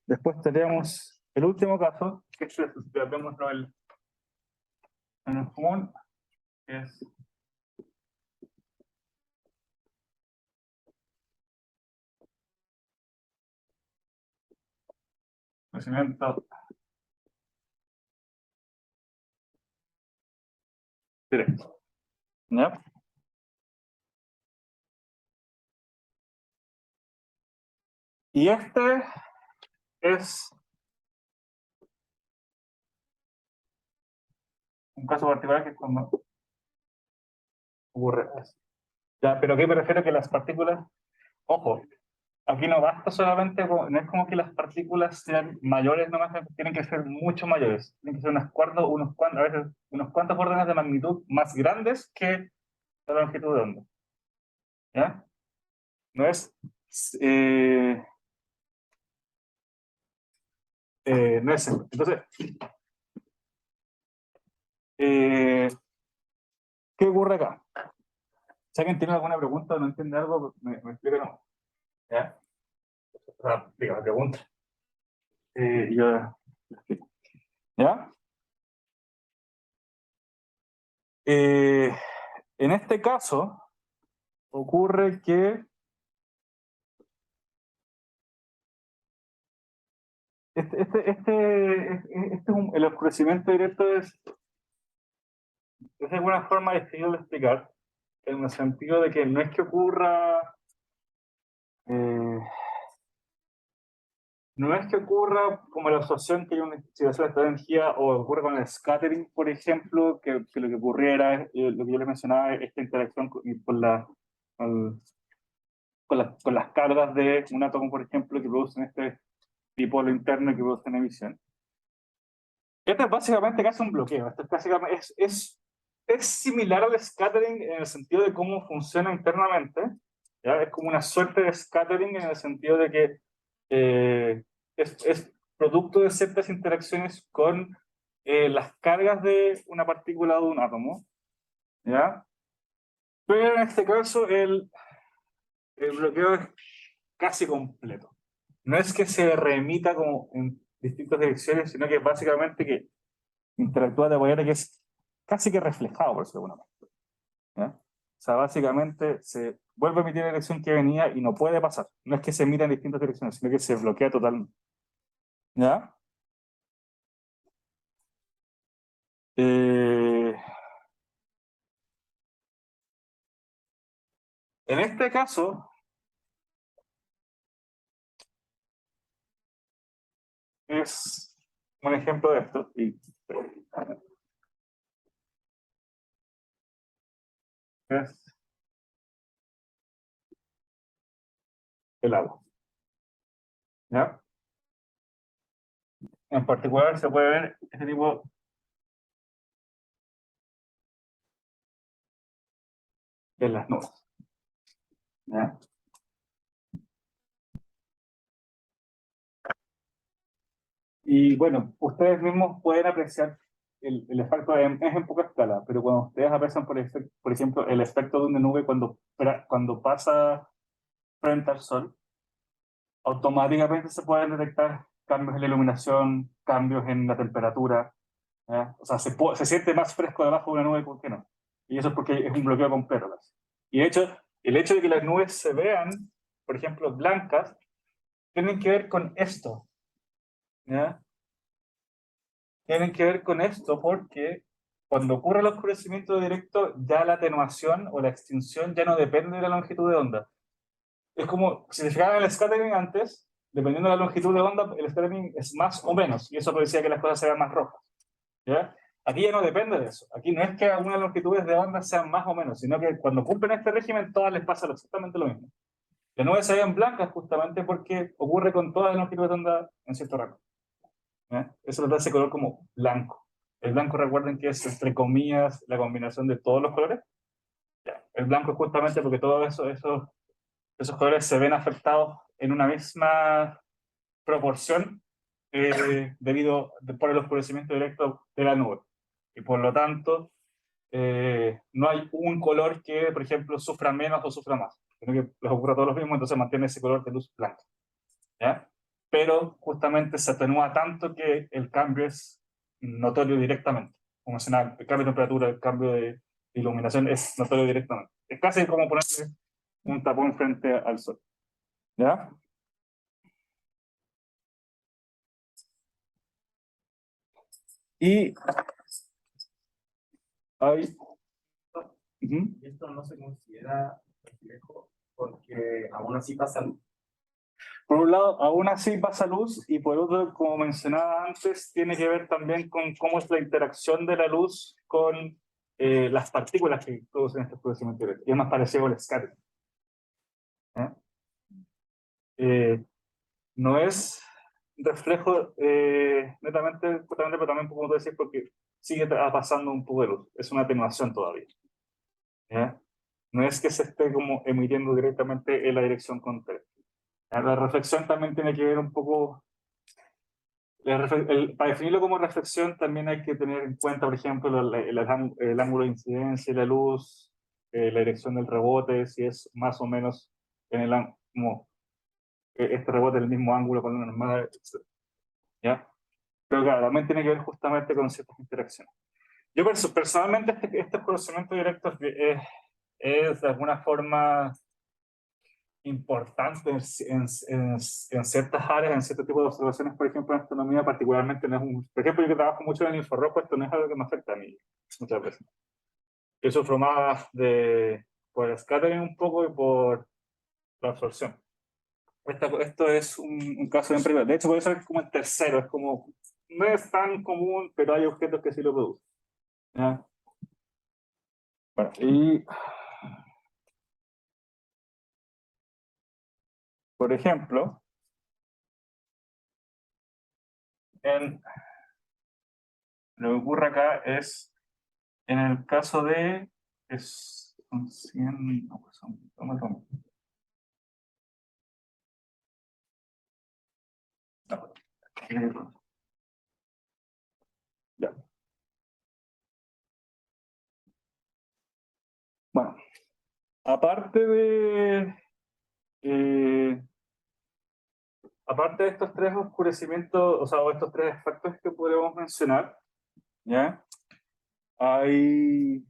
después tenemos el último caso, que es veámoslo en el común, que es conocimiento directo. ¿Ya? Y este es un caso particular que es cuando ocurre eso. ¿Ya? Pero ¿qué me refiero? Que las partículas, ojo, aquí no basta solamente, no es como que las partículas sean mayores nomás, tienen que ser mucho mayores. Tienen que ser a veces unos cuantos órdenes de magnitud más grandes que la longitud de onda. ¿Ya? No es, eh, no es eso. Entonces, eh, ¿qué ocurre acá? Si alguien tiene alguna pregunta o no entiende algo, me explica no. ¿Ya? O sea, diga, me pregunta. Yo explico. ¿Ya? Eh, en este caso, ocurre que el oscurecimiento directo es de alguna forma difícil de explicar, en el sentido de que no es que ocurra, eh, no es que ocurra como la absorción que hay una situación de energía, o ocurre con el scattering, por ejemplo, que lo que ocurriera es lo que yo les mencionaba, esta interacción con, con las cargas de un átomo, por ejemplo, que producen este dipolo interno que producen emisión. Este es básicamente casi un bloqueo. Esto es, básicamente, es similar al scattering en el sentido de cómo funciona internamente. ¿Ya? Es como una suerte de scattering en el sentido de que es producto de ciertas interacciones con las cargas de una partícula o de un átomo. ¿Ya? Pero en este caso el bloqueo es casi completo. No es que se remita como en distintas direcciones, sino que básicamente que interactúa de manera que es casi que reflejado, por decirlo de alguna manera. ¿Ya? O sea, básicamente se vuelve a emitir la dirección que venía y no puede pasar. No es que se emita en distintas direcciones, sino que se bloquea totalmente. ¿Ya? Eh, en este caso, es un ejemplo de esto. Es el agua. ¿Ya? En particular se puede ver este tipo de las nubes. ¿Ya? Y bueno, ustedes mismos pueden apreciar el efecto es en poca escala, pero cuando ustedes aprecian, por ejemplo, el efecto de una nube cuando pasa frente al sol, automáticamente se pueden detectar cambios en la iluminación, cambios en la temperatura. ¿Ya? O sea, se siente más fresco debajo de una nube, ¿por qué no? Y eso es porque es un bloqueo completo. ¿Ves? Y de hecho, el hecho de que las nubes se vean, por ejemplo, blancas, tienen que ver con esto. ¿Ya? Tienen que ver con esto porque cuando ocurre el oscurecimiento directo, ya la atenuación o la extinción ya no depende de la longitud de onda. Es como, si se fijaban en el scattering antes, dependiendo de la longitud de onda, el scattering es más o menos, y eso decía que las cosas se vean más rojas. ¿Ya? Aquí ya no depende de eso. Aquí no es que algunas longitudes de onda sean más o menos, sino que cuando cumplen este régimen, todas les pasa exactamente lo mismo. Las nubes se ven blancas justamente porque ocurre con todas las longitudes de onda en cierto rango. ¿Ya? Eso les da ese color como blanco. El blanco, recuerden que es, entre comillas, la combinación de todos los colores. ¿Ya? El blanco es justamente porque todos esos colores se ven afectados en una misma proporción por el oscurecimiento directo de la nube. Y por lo tanto, no hay un color que, por ejemplo, sufra menos o sufra más, sino que les ocurre a todos los mismos, entonces mantiene ese color de luz blanca. ¿Ya? Pero justamente se atenúa tanto que el cambio es notorio directamente. Como mencionaba, el cambio de temperatura, el cambio de iluminación es notorio directamente. Es casi como ponerle un tapón frente al sol. ¿Ya? Y hay... Uh-huh. Esto no se considera reflejo porque aún así pasa luz. Por un lado, aún así pasa luz, y por otro, como mencionaba antes, tiene que ver también con cómo es la interacción de la luz con las partículas que producen este oscurecimiento directo. Y es más parecido al scattering. No es reflejo netamente, justamente, pero también podemos decir porque sigue pasando un poco de luz. Es una atenuación todavía. ¿Ya? No es que se esté como emitiendo directamente en la dirección contraria. La reflexión también tiene que ver un poco, para definirlo como reflexión también hay que tener en cuenta, por ejemplo, el ángulo de incidencia de la luz, la dirección del rebote, si es más o menos en como este rebote en el mismo ángulo con una normal, etc. ¿Ya? Pero claro, también tiene que ver justamente con ciertas interacciones. Yo personalmente este conocimiento directo es de alguna forma importante en ciertas áreas, en cierto tipo de observaciones, por ejemplo, en astronomía, particularmente no es por ejemplo, yo que trabajo mucho en el infrarrojo, esto no es algo que me afecta a mí muchas veces. Yo sufro más por el scattering un poco y por la absorción. Esto es un caso en privado. De hecho, puede ser como el tercero, es como, no es tan común, pero hay objetos que sí lo producen. ¿Ya? Bueno, y por ejemplo, lo que ocurre acá es, en el caso de, son 100, no, pues toma. No, ya. Bueno, aparte eh, aparte de estos tres oscurecimientos, o sea, o estos tres efectos que podemos mencionar, ¿ya? Hay,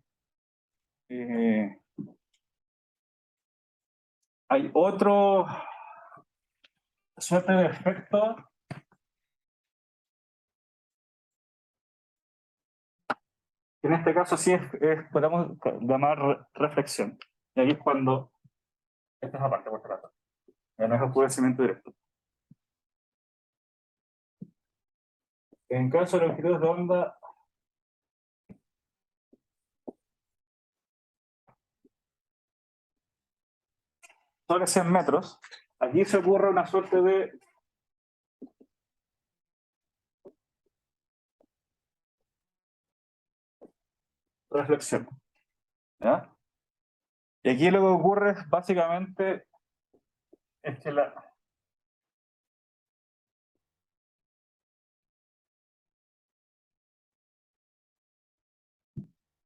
eh, hay otro suerte de efecto que en este caso sí podemos llamar reflexión. Y ahí es cuando, esta es aparte, por trato, no es oscurecimiento directo. En caso de longitudes de onda sobre 100 metros, aquí se ocurre una suerte de reflexión. ¿Ya? Y aquí lo que ocurre es básicamente es que la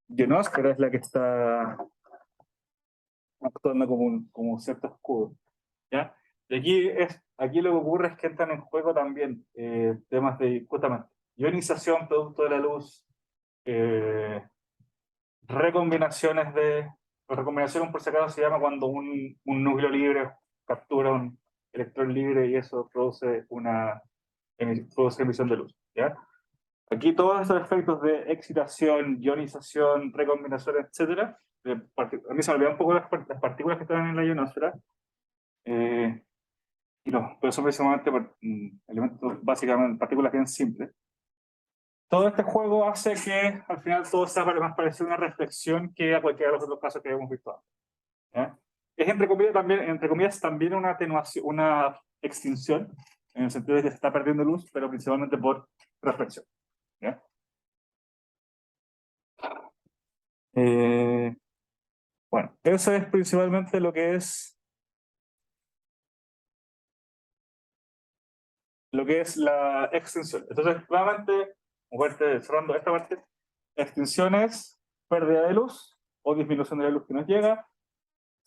ionosfera es la que está actuando como un cierto escudo. ¿Ya? Y aquí lo que ocurre es que entran en juego también temas de justamente ionización producto de la luz, eh, recombinación por si acaso se llama cuando un núcleo libre captura un electrón libre y eso produce emisión de luz. ¿Ya? Aquí todos estos efectos de excitación, ionización, recombinación, etcétera, a mí se me olvidan un poco las partículas que están en la ionosfera, y no, pero son precisamente elementos, básicamente, partículas bien simples. Todo este juego hace que al final todo sea más parecido a una reflexión que a cualquiera de los otros casos que hemos visto antes. ¿Ya? Es entre comillas también una atenuación, una extinción, en el sentido de que se está perdiendo luz, pero principalmente por reflexión. ¿Ya? Bueno, eso es principalmente lo que es la extinción. Entonces, nuevamente, cerrando esta parte, extinción es pérdida de luz o disminución de la luz que nos llega.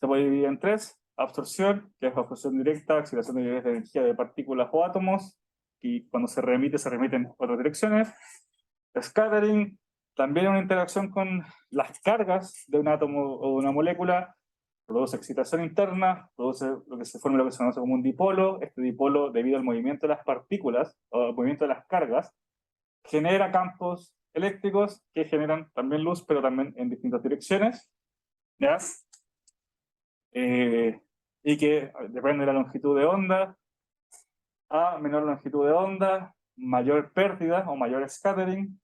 Se puede dividir en tres: absorción, que es absorción directa, excitación de niveles de energía de partículas o átomos, y cuando se remite en otras direcciones. Scattering, también una interacción con las cargas de un átomo o de una molécula, produce excitación interna, produce lo que se conoce como un dipolo. Este dipolo, debido al movimiento de las partículas o al movimiento de las cargas, genera campos eléctricos que generan también luz, pero también en distintas direcciones. ¿Ya? Y que depende de la longitud de onda. A menor longitud de onda, mayor pérdida o mayor scattering.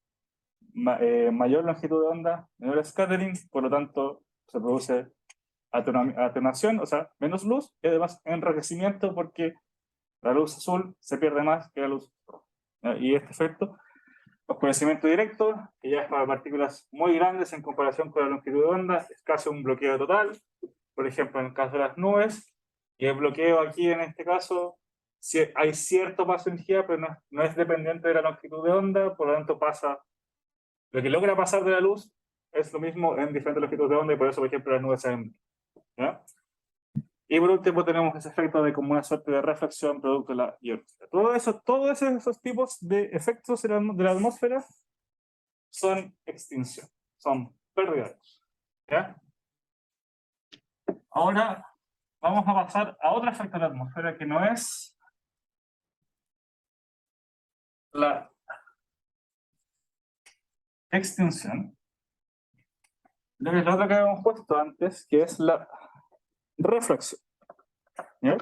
Mayor longitud de onda, menor scattering, por lo tanto se produce atenuación, o sea, menos luz, y además enrojecimiento porque la luz azul se pierde más que la luz roja. Y este efecto, oscurecimiento directo, que ya es para partículas muy grandes en comparación con la longitud de onda, es casi un bloqueo total. Por ejemplo, en el caso de las nubes, y el bloqueo aquí en este caso, hay cierto paso de energía, pero no es dependiente de la longitud de onda, por lo tanto lo que logra pasar de la luz es lo mismo en diferentes longitudes de onda, y por eso, por ejemplo, las nubes se ven. ¿Ya? Y por último tenemos ese efecto de como una suerte de reflexión producto de la ionosfera. Todos esos tipos de efectos de la atmósfera son extinción, son pérdida de luz. ¿Ya? Ahora vamos a pasar a otro efecto de la atmósfera que no es la extinción, lo que es lo otro que habíamos puesto antes, que es la reflexión. ¿Ya?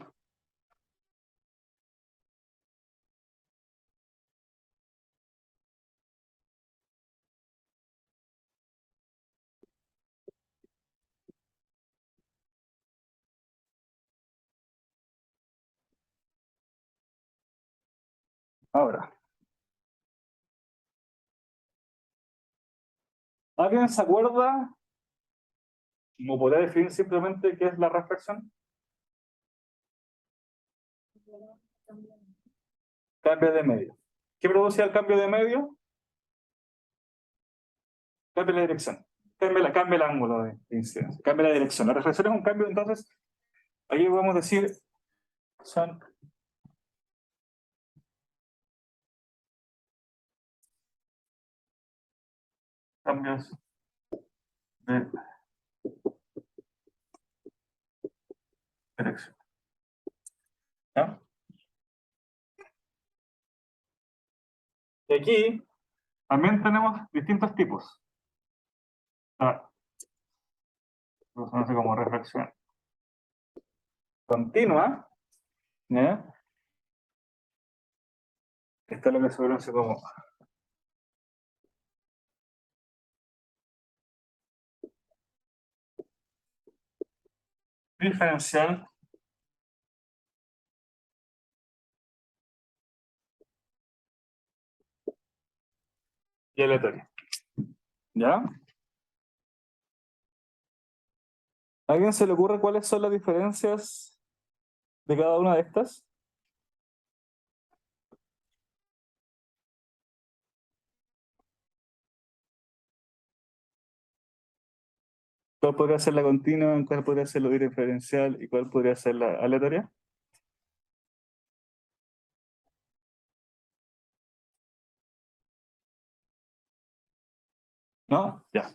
Ahora, ¿alguien se acuerda? ¿Cómo podría definir simplemente qué es la reflexión? Cambio de medio. ¿Qué produce el cambio de medio? Cambia la dirección. Cambia el ángulo de incidencia. Cambia la dirección. La reflexión es un cambio, entonces, aquí podemos decir, son cambios de dirección. ¿Ya? Y aquí también tenemos distintos tipos. Se conoce como reflexión continua. ¿Ya? Esto es lo que se conoce como diferencial y aleatoria. ¿Ya? ¿A alguien se le ocurre cuáles son las diferencias de cada una de estas? ¿Cuál podría ser la continua? ¿Cuál podría ser lo diferencial? ¿Y cuál podría ser la aleatoria? ¿No? Ya.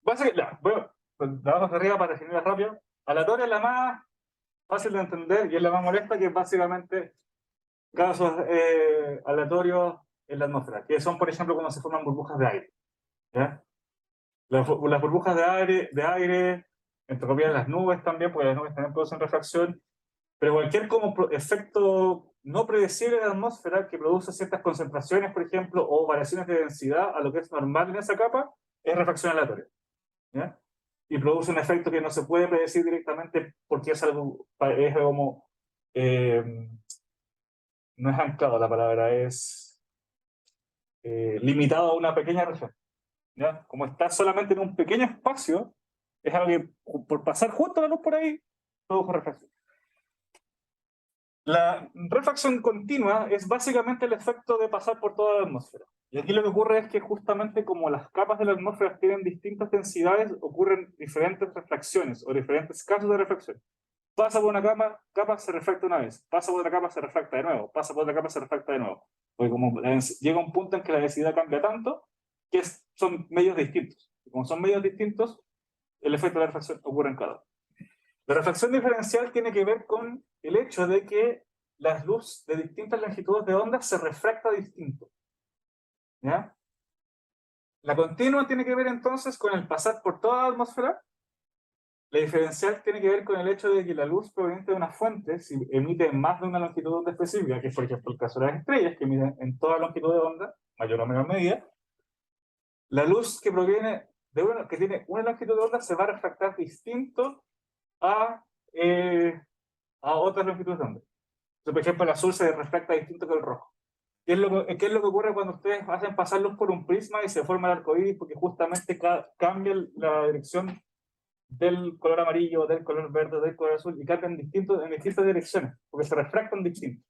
Ya, de abajo hacia arriba para definirla rápido. Aleatoria es la más fácil de entender y es la más molesta, que es básicamente casos aleatorios en la atmósfera, que son, por ejemplo, cuando se forman burbujas de aire. ¿Ya? Las burbujas de aire, entre comillas las nubes también, porque las nubes también producen refracción, pero cualquier como efecto no predecible de la atmósfera que produce ciertas concentraciones, por ejemplo, o variaciones de densidad a lo que es normal en esa capa, es refracción aleatoria. ¿Ya? Y produce un efecto que no se puede predecir directamente porque es algo como no es anclado la palabra, es limitado a una pequeña región. ¿Ya? Como está solamente en un pequeño espacio, es algo que por pasar justo la luz por ahí, produjo refracción. La refracción continua es básicamente el efecto de pasar por toda la atmósfera. Y aquí lo que ocurre es que justamente como las capas de la atmósfera tienen distintas densidades, ocurren diferentes refracciones o diferentes casos de refracción. Pasa por una capa, se refracta una vez. Pasa por otra capa, se refracta de nuevo. Pasa por otra capa, se refracta de nuevo. Porque como llega un punto en que la densidad cambia tanto, que son medios distintos. Y como son medios distintos, el efecto de la refracción ocurre en cada uno. La refracción diferencial tiene que ver con el hecho de que la luz de distintas longitudes de onda se refracta distinto. ¿Ya? La continua tiene que ver entonces con el pasar por toda la atmósfera. La diferencial tiene que ver con el hecho de que la luz proveniente de una fuente, si emite más de una longitud de onda específica, que es por ejemplo el caso de las estrellas, que emiten en toda longitud de onda, mayor o menor medida, la luz que proviene que tiene una longitud de onda se va a refractar distinto a, a otras longitudes de onda. Entonces, por ejemplo, el azul se refracta distinto que el rojo. ¿Qué es lo que ocurre cuando ustedes hacen pasar luz por un prisma y se forma el arco iris? Porque justamente cambia la dirección del color amarillo, del color verde, del color azul, y cambian en distintas direcciones, porque se refractan distintos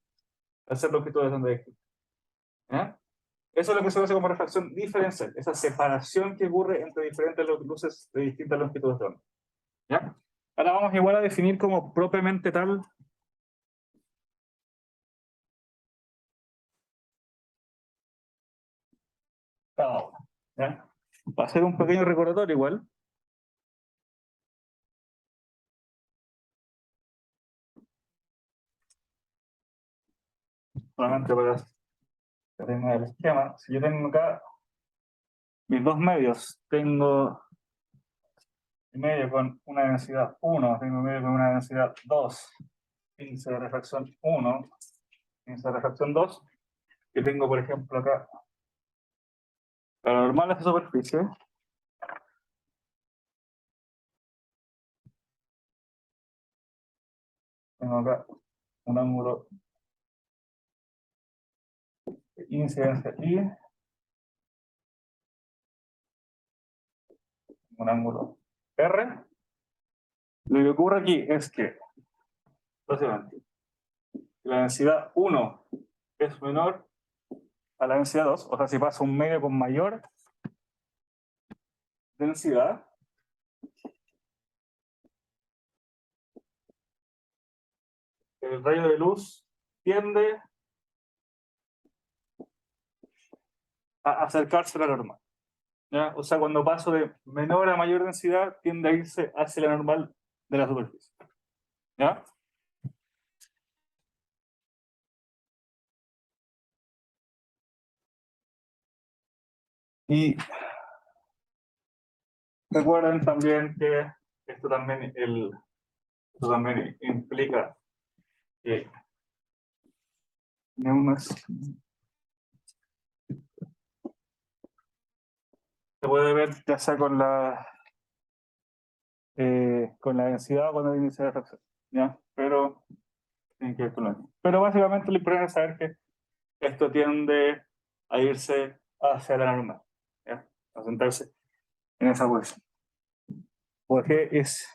al ser longitudes de onda distintas. ¿Ya? Eso es lo que se conoce como refracción diferencial, esa separación que ocurre entre diferentes luces de distintas longitudes de onda. ¿Ya? Ahora vamos igual a definir como propiamente tal cada una. ¿Ya? Va a ser un pequeño recordatorio igual. Solamente para que tenga el esquema. Si yo tengo acá mis dos medios, tengo medio con una densidad 1, tengo medio con una densidad 2, índice de refracción 1, índice de refracción 2, que tengo, por ejemplo, acá la normal de esta superficie, tengo acá un ángulo de incidencia I, un ángulo R. Lo que ocurre aquí es que, básicamente, la densidad 1 es menor a la densidad 2, o sea, si pasa un medio con mayor densidad, el rayo de luz tiende a acercarse a la normal. ¿Ya? O sea, cuando paso de menor a mayor densidad, tiende a irse hacia la normal de la superficie. ¿Ya? Y recuerden también que esto también implica que neumas se puede ver ya sea con la con la densidad o con el índice de refracción, ¿ya? Pero tiene que ver con lo mismo. Pero básicamente lo importante es saber que esto tiende a irse hacia la normal, ¿ya? A sentarse en esa posición. Porque es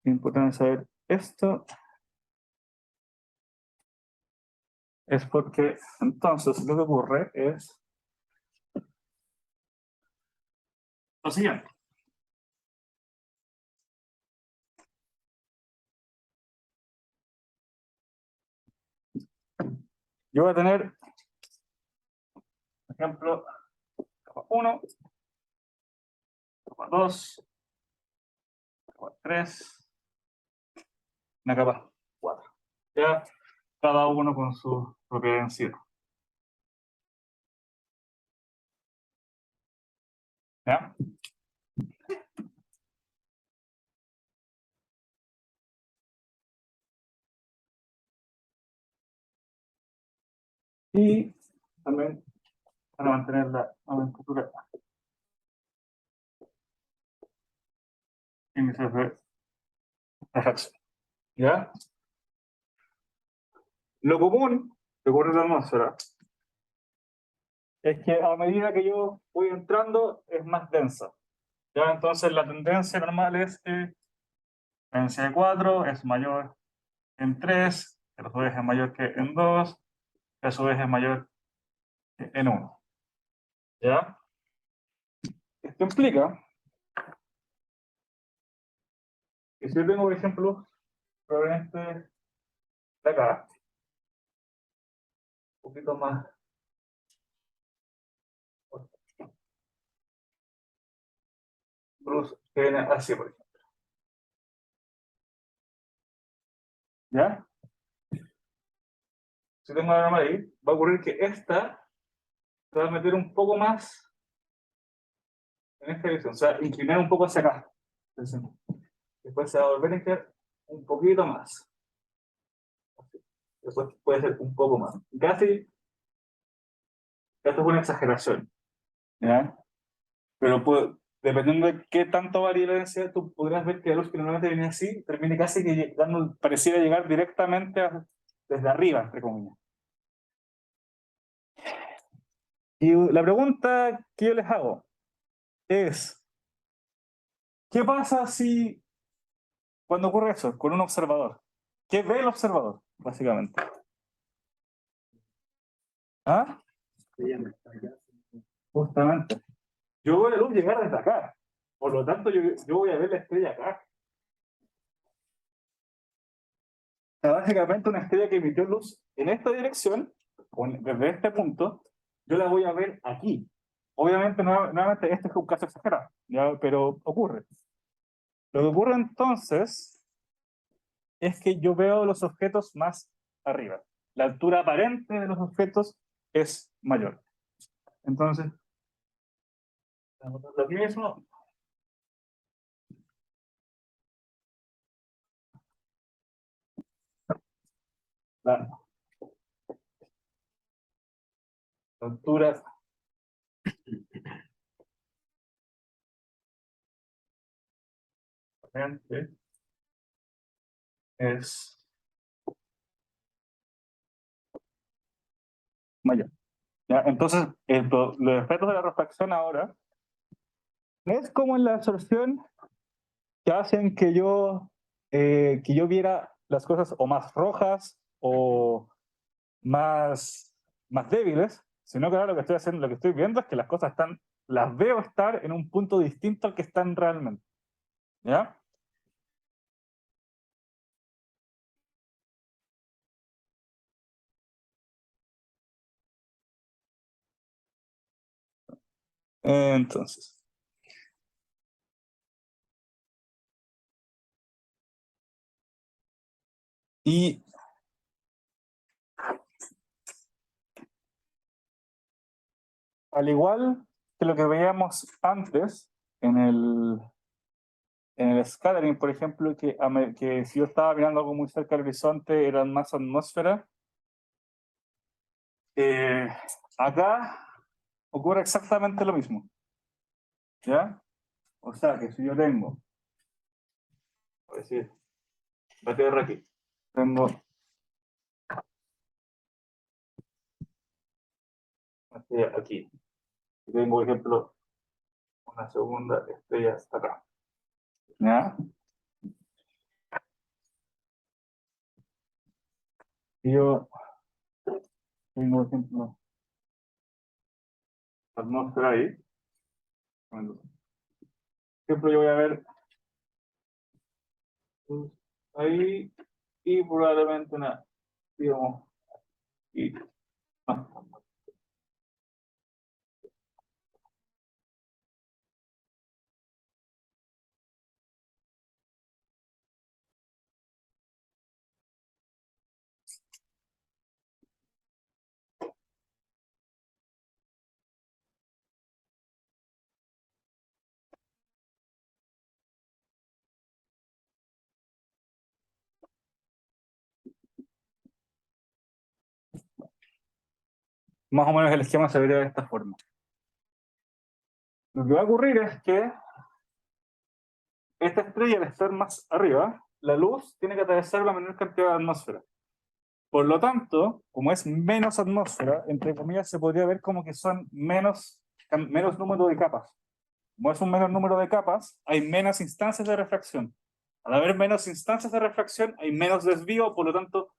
importante saber esto. Es porque entonces lo que ocurre es lo siguiente. Yo voy a tener, por ejemplo, capa 1, capa 2, capa 3, una capa 4. Ya, cada uno con su propia densidad. ¿Ya? Y también para mantener la nomenclatura índices de refracción. ¿Ya? Lo común que ocurre en la atmósfera es que a medida que yo voy entrando es más densa. ¿Ya? Entonces la tendencia normal es que la densidad de 4 es mayor en 3, que a su vez es mayor que en 2, que a su vez es mayor que en 1. ¿Ya? Esto implica que si yo tengo, por ejemplo, proveniente de acá, un poquito más, luz que viene así, por ejemplo. ¿Ya? Si tengo la norma ahí, va a ocurrir que esta se va a meter un poco más en esta dirección, o sea, inclinar un poco hacia acá. Después se va a volver a inclinar un poquito más. Después puede ser un poco más. Casi, esto es una exageración. ¿Ya? Pero dependiendo de qué tanto varía la densidad, tú podrás ver que la luz que normalmente viene así, termine casi que pareciera llegar directamente desde arriba, entre comillas. Y la pregunta que yo les hago es, ¿qué pasa si cuando ocurre eso con un observador? ¿Qué ve el observador, básicamente? ¿Ah? Justamente. Yo veo la luz llegar desde acá. Por lo tanto, yo voy a ver la estrella acá. O sea, básicamente una estrella que emitió luz en esta dirección, desde este punto, yo la voy a ver aquí. Obviamente, nuevamente, este es un caso exagerado, ¿ya? Pero ocurre. Lo que ocurre entonces es que yo veo los objetos más arriba. La altura aparente de los objetos es mayor. Entonces, lo mismo. La altura aparente es mayor. ¿Ya? Entonces, los efectos de la refracción ahora es como en la absorción que hacen que yo viera las cosas o más rojas o más débiles, sino que ahora lo que estoy haciendo, lo que estoy viendo es que las cosas las veo estar en un punto distinto al que están realmente. ¿Ya? Entonces. Y al igual que lo que veíamos antes en el scattering, por ejemplo, que si yo estaba mirando algo muy cerca del horizonte eran más atmósfera, acá ocurre exactamente lo mismo. ¿Ya? O sea que si yo tengo, voy a decir, la Tierra aquí, tengo una estrella aquí, y tengo, por ejemplo, una segunda estrella hasta acá. ¿Ya? Y yo tengo, por ejemplo, la atmósfera ahí. Por ejemplo, yo voy a ver ahí y probablemente una, digamos, y no. Más o menos el esquema se vería de esta forma. Lo que va a ocurrir es que esta estrella, al estar más arriba, la luz tiene que atravesar la menor cantidad de atmósfera. Por lo tanto, como es menos atmósfera, entre comillas, se podría ver como que son menos número de capas. Como es un menor número de capas, hay menos instancias de refracción. Al haber menos instancias de refracción, hay menos desvío, por lo tanto,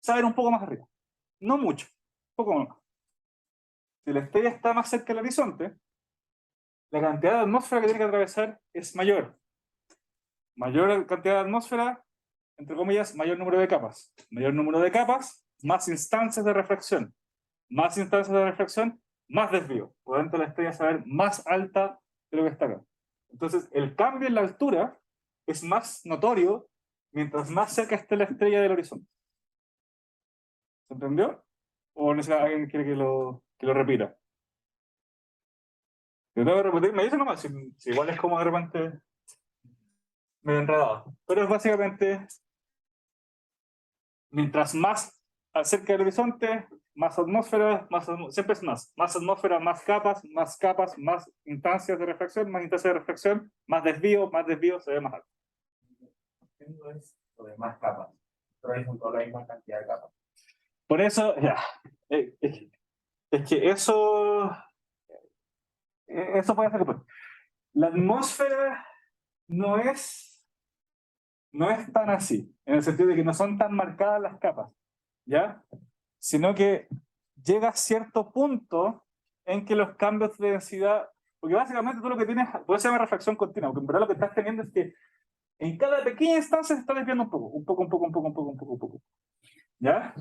se va a ver un poco más arriba. No mucho, un poco más. Si la estrella está más cerca del horizonte, la cantidad de atmósfera que tiene que atravesar es mayor. Mayor cantidad de atmósfera, entre comillas, mayor número de capas. Mayor número de capas, más instancias de refracción. Más instancias de refracción, más desvío. Por lo tanto, la estrella se va a ver más alta de lo que está acá. Entonces, el cambio en la altura es más notorio mientras más cerca esté la estrella del horizonte. ¿Se entendió? ¿O necesita alguien quiere que lo repita? Yo tengo que repetir, me dice nomás, si igual es como de repente medio enredado. Pero es básicamente, mientras más acerca del horizonte, más atmósfera, siempre es más atmósfera, más capas, más instancias de refracción, más instancias de refracción, más desvío, se ve más alto. Es lo de más capas. Pero hay junto a la misma cantidad de capas. Por eso, ya, es que eso puede ser que la atmósfera no es, no es tan así, en el sentido de que no son tan marcadas las capas, ¿ya? Sino que llega a cierto punto en que los cambios de densidad, porque básicamente tú lo que tienes, puede ser una refracción continua, porque en verdad lo que estás teniendo es que en cada pequeña instancia se está desviando un poco, ¿ya?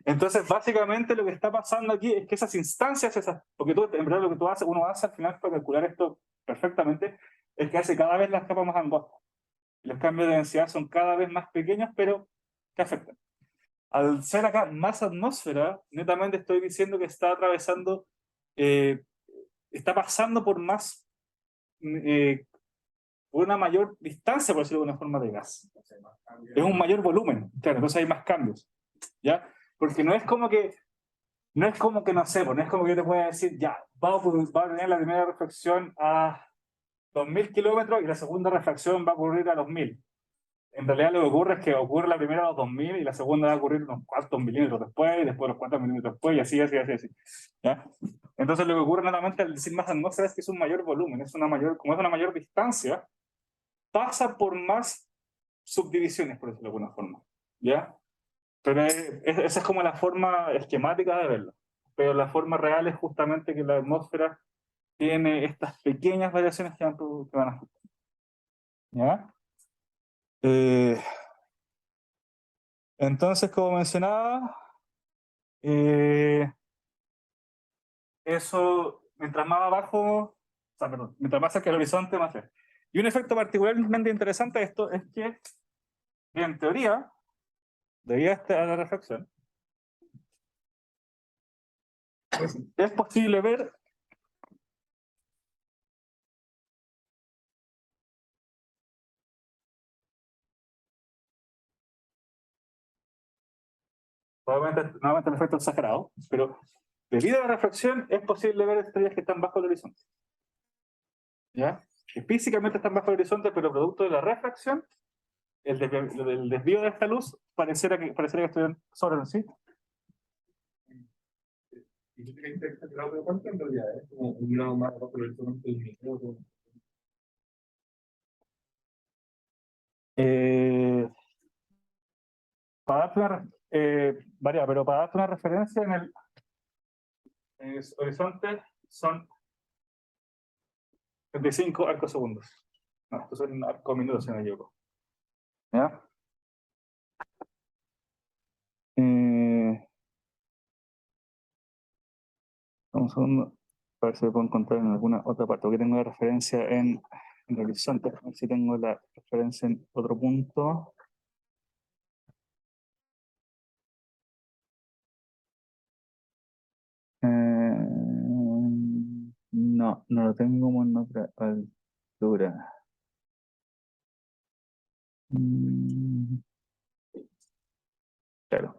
Entonces, básicamente lo que está pasando aquí es que esas instancias, porque tú, en verdad lo que tú haces, uno hace al final para calcular esto perfectamente, es que hace cada vez las capas más angostas. Los cambios de densidad son cada vez más pequeños, pero que afectan. Al ser acá más atmósfera, netamente estoy diciendo que está atravesando, eh, está pasando por más, por una mayor distancia, por decirlo de una forma, de gas. Es un mayor volumen, claro, entonces hay más cambios, ¿ya? Porque no es como que, no sé, pues, no es como que yo te pueda decir, ya, va a tener la primera reflexión a 2000 kilómetros y la segunda reflexión va a ocurrir a los 1000. En realidad lo que ocurre es que ocurre la primera a los 2000 y la segunda va a ocurrir unos cuantos milímetros después, y después los cuantos milímetros después, y así. ¿Ya? Entonces lo que ocurre nuevamente al decir más atmósfera es que es un mayor volumen, como es una mayor distancia, pasa por más subdivisiones, por decirlo de alguna forma. ¿Ya? Pero esa es como la forma esquemática de verlo. Pero la forma real es justamente que la atmósfera tiene estas pequeñas variaciones que van a afectar. ¿Ya? Entonces, como mencionaba, eso, mientras más abajo, o sea, perdón, mientras más cerca del horizonte, más cerca. Y un efecto particularmente interesante de esto es que, en teoría, debido a la reflexión, es posible ver nuevamente el efecto exagerado, pero debido a la reflexión es posible ver estrellas que están bajo el horizonte. ¿Ya? que físicamente están bajo el horizonte, pero producto de la refracción, el desvío de esta luz pareciera que estuvieran sobre el sí. Y tú tienes que este grado de cuánto en realidad es como un grado más abajo del horizonte del micro. Para darte varía, pero para darte una referencia en el horizonte son 35 arcosegundos. No, estos son arcominutos, si no me equivoco. ¿Ya? Un segundo, a ver si lo puedo encontrar en alguna otra parte, porque tengo la referencia en el horizonte, a ver si tengo la referencia en otro punto. No, no lo tengo como en otra altura. Mm, claro.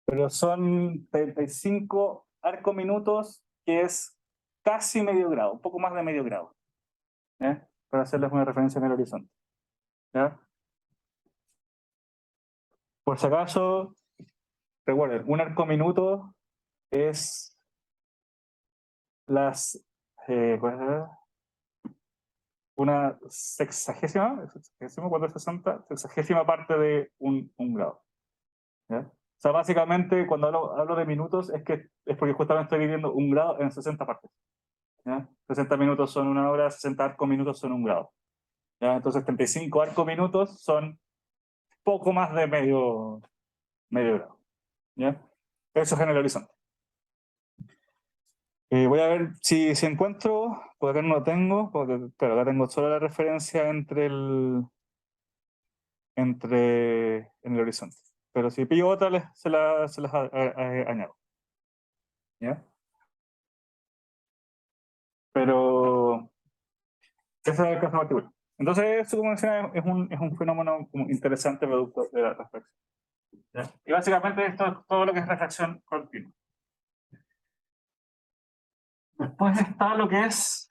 Pero son 35 arcominutos, que es casi medio grado, un poco más de medio grado. Para hacerles una referencia en el horizonte. ¿Ya? Por si acaso, recuerden, un arcominuto es las ¿cuál es? Una sexagésima, 460, sexagésima parte de un grado. ¿Ya? O sea, básicamente, cuando hablo de minutos, es porque justamente estoy dividiendo un grado en 60 partes. ¿Ya? 60 minutos son una hora, 60 arcominutos son un grado. ¿Ya? Entonces, 35 arcominutos son poco más de medio grado. ¿Ya? Eso es en el horizonte. Voy a ver si encuentro, porque acá no lo tengo, porque claro, acá tengo solo la referencia en el horizonte. Pero si pillo otra, se las añado. ¿Ya? Pero ese es el caso particular. Entonces, eso, como decía, es un fenómeno como interesante producto de la reflexión. ¿Ya? Y básicamente esto es todo lo que es reflexión continua. Después está lo que es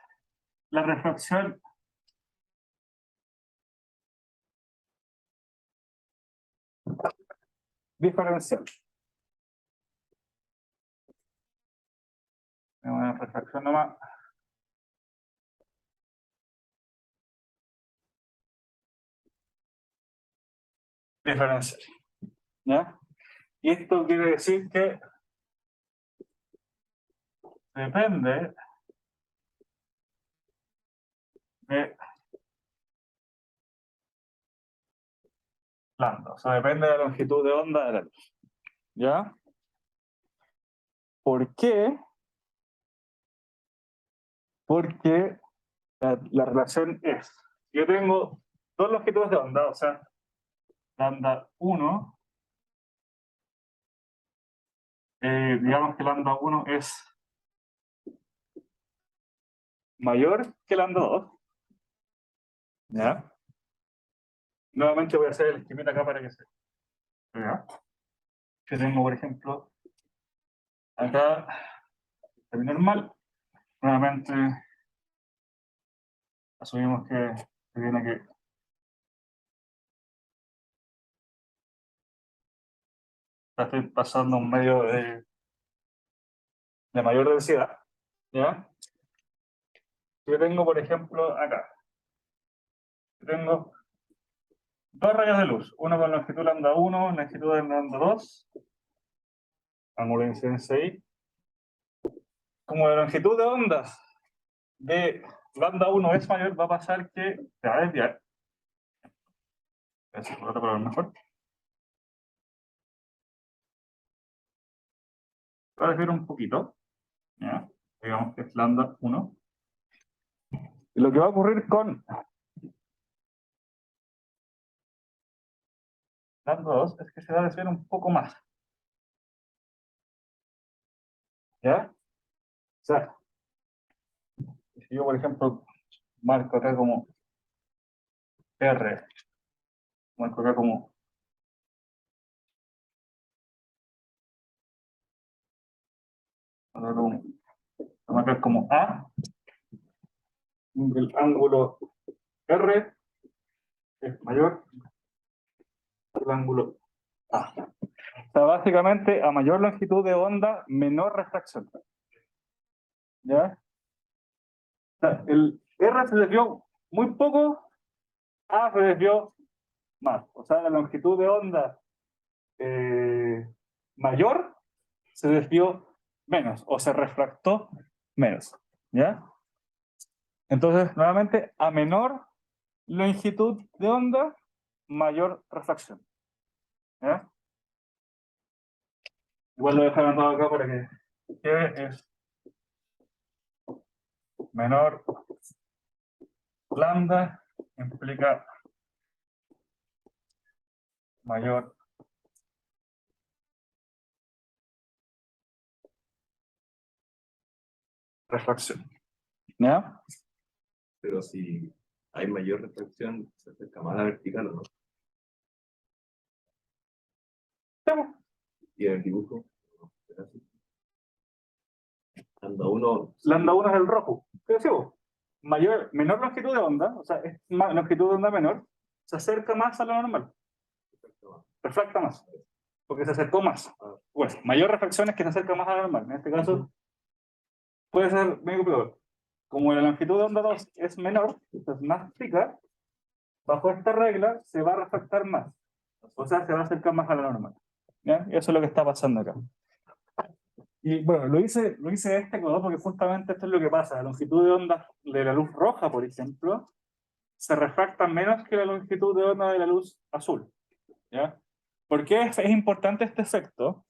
la reflexión diferencial. Una reflexión nomás. Diferencial. ¿Ya? Y esto quiere decir que depende de lambda, o sea, depende de la longitud de onda de la luz. ¿Ya? ¿Por qué? Porque la relación es, yo tengo dos longitudes de onda, o sea, lambda 1, digamos que lambda 1 es mayor que lambda 2, ¿ya? Nuevamente voy a hacer el esquemita acá para que se vea. Que tengo, por ejemplo, acá, el normal, nuevamente asumimos que viene que estoy pasando un medio de mayor densidad, ¿ya? Yo tengo, por ejemplo, acá, tengo dos rayos de luz, uno con longitud lambda 1, longitud de lambda 2, ángulo de incidencia ahí. Como la longitud de ondas de lambda 1 es mayor, va a pasar que se va a desviar. Es por otro color mejor. Va a desviar un poquito, ¿ya? Digamos que es lambda 1. Y lo que va a ocurrir con lambda 2 es que se va a desviar un poco más. ¿Ya? O sea, si yo, por ejemplo, marco acá como R, marco acá como lo marco como A, el ángulo R es mayor que el ángulo A. O sea, básicamente, a mayor longitud de onda, menor refracción. ¿Ya? O sea, el R se desvió muy poco, A se desvió más. O sea, la longitud de onda mayor se desvió menos o se refractó menos. ¿Ya? Entonces, nuevamente, a menor longitud de onda, mayor refracción. ¿Ya? Igual lo dejaron todo acá para que quede, es menor lambda implica mayor refracción. ¿Ya? Pero si hay mayor refracción, se acerca más a la vertical, ¿o no? Y en el dibujo, ¿no? ¿Era así? Lambda 1, Lambda 1 es el rojo. ¿Qué decimos? Menor longitud de onda, o sea, es longitud de onda menor, se acerca más a lo normal. Refracta más. Porque se acercó más. Bueno, mayor refracción es que se acerca más a lo normal. En este caso, puede ser medio peor. Como la longitud de onda 2 es menor, es más chica, bajo esta regla se va a refractar más. O sea, se va a acercar más a la normal. ¿Ya? Y eso es lo que está pasando acá. Y bueno, lo hice de este color porque justamente esto es lo que pasa. La longitud de onda de la luz roja, por ejemplo, se refracta menos que la longitud de onda de la luz azul. ¿Ya? ¿Por qué es importante este efecto?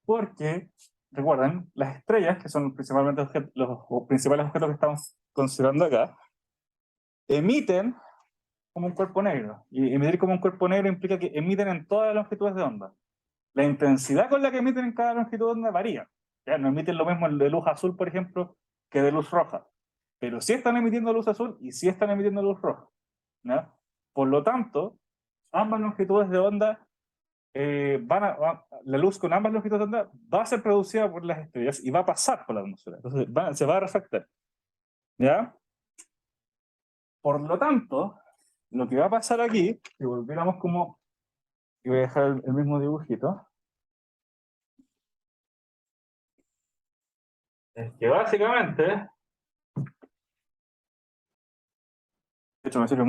Porque, recuerden, las estrellas, que son principalmente los principales objetos que estamos considerando acá, emiten como un cuerpo negro. Y emitir como un cuerpo negro implica que emiten en todas las longitudes de onda. La intensidad con la que emiten en cada longitud de onda varía. ¿Ya? No emiten lo mismo de luz azul, por ejemplo, que de luz roja. Pero sí están emitiendo luz azul y sí están emitiendo luz roja. ¿Ya? Por lo tanto, ambas longitudes de onda la luz con ambas longitudes de onda va a ser producida por las estrellas y va a pasar por la atmósfera. Entonces se va a refractar. ¿Ya? Por lo tanto, lo que va a pasar aquí, si volviéramos como, y voy a dejar el mismo dibujito, es que básicamente, de hecho me sirve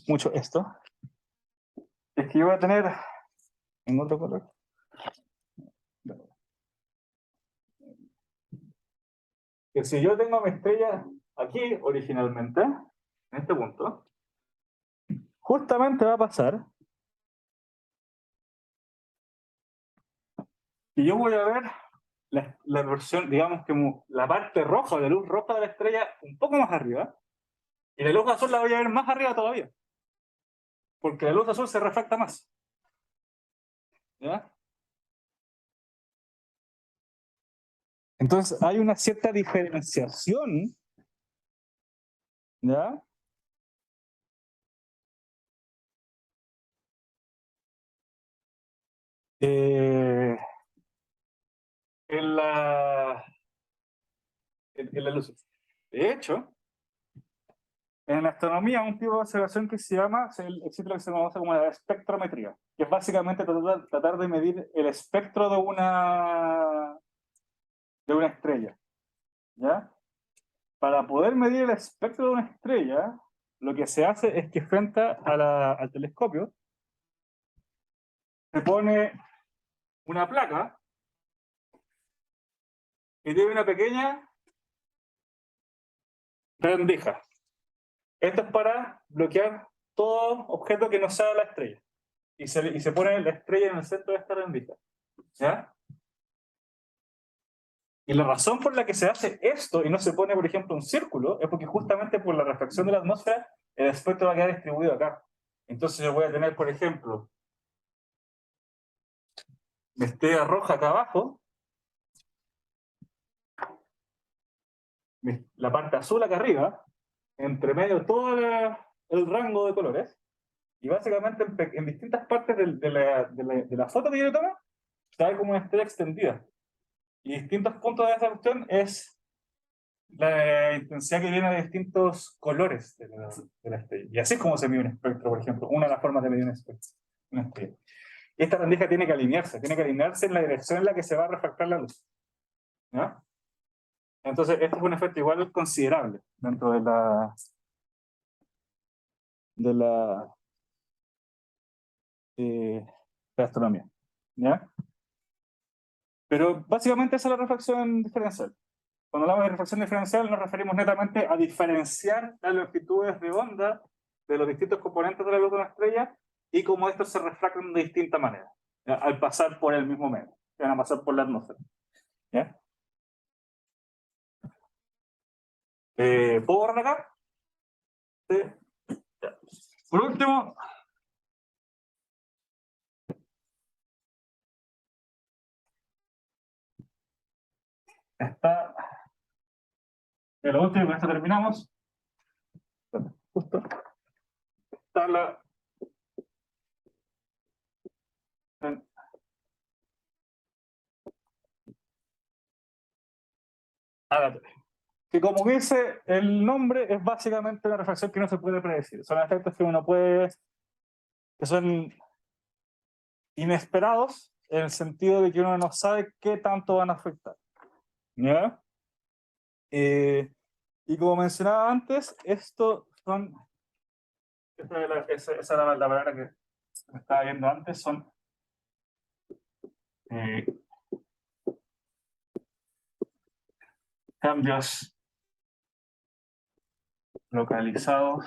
mucho esto, es que yo voy a tener en otro color. Que si yo tengo mi estrella aquí originalmente, en este punto, justamente va a pasar que yo voy a ver la versión, digamos que la parte roja, la luz roja de la estrella un poco más arriba, y la luz azul la voy a ver más arriba todavía, porque la luz azul se refracta más. ¿Ya? Entonces hay una cierta diferenciación, ¿ya? En la luz. De hecho, en la astronomía hay un tipo de observación que existe lo que se conoce como la espectrometría, que es básicamente tratar de medir el espectro de una estrella. ¿Ya? Para poder medir el espectro de una estrella, lo que se hace es que frente al telescopio se pone una placa que tiene una pequeña rendija. Esto es para bloquear todo objeto que no sea la estrella. Y se pone la estrella en el centro de esta rendija. ¿Ya? Y la razón por la que se hace esto y no se pone, por ejemplo, un círculo, es porque justamente por la refracción de la atmósfera, el espectro va a quedar distribuido acá. Entonces yo voy a tener, por ejemplo, mi estrella roja acá abajo, la parte azul acá arriba, entre medio todo el rango de colores, y básicamente en distintas partes de la foto que yo le tomo, está como una estrella extendida. Y distintos puntos de esa cuestión es la intensidad que viene de distintos colores de la estrella. Y así es como se mide un espectro, por ejemplo, una de las formas de medir un espectro. Una estrella. Y esta rendija tiene que alinearse en la dirección en la que se va a refractar la luz. ¿Ya? Entonces, este es un efecto igual considerable dentro de la astronomía. ¿Ya? Pero básicamente esa es la refracción diferencial. Cuando hablamos de refracción diferencial nos referimos netamente a diferenciar las longitudes de onda de los distintos componentes de la luz de una estrella y cómo estos se refractan de distinta manera, ¿ya? Al pasar por el mismo medio, van a pasar por la atmósfera. ¿Ya? ¿Puedo borrar acá? Sí. Ya. Por último, está, lo último, con esto terminamos. Justo. Está la que, como dice el nombre, es básicamente una refracción que no se puede predecir. Son efectos que uno puede, que son inesperados, en el sentido de que uno no sabe qué tanto van a afectar. ¿Ya? Y como mencionaba antes, esto son, esa era la palabra que estaba viendo antes, son cambios localizados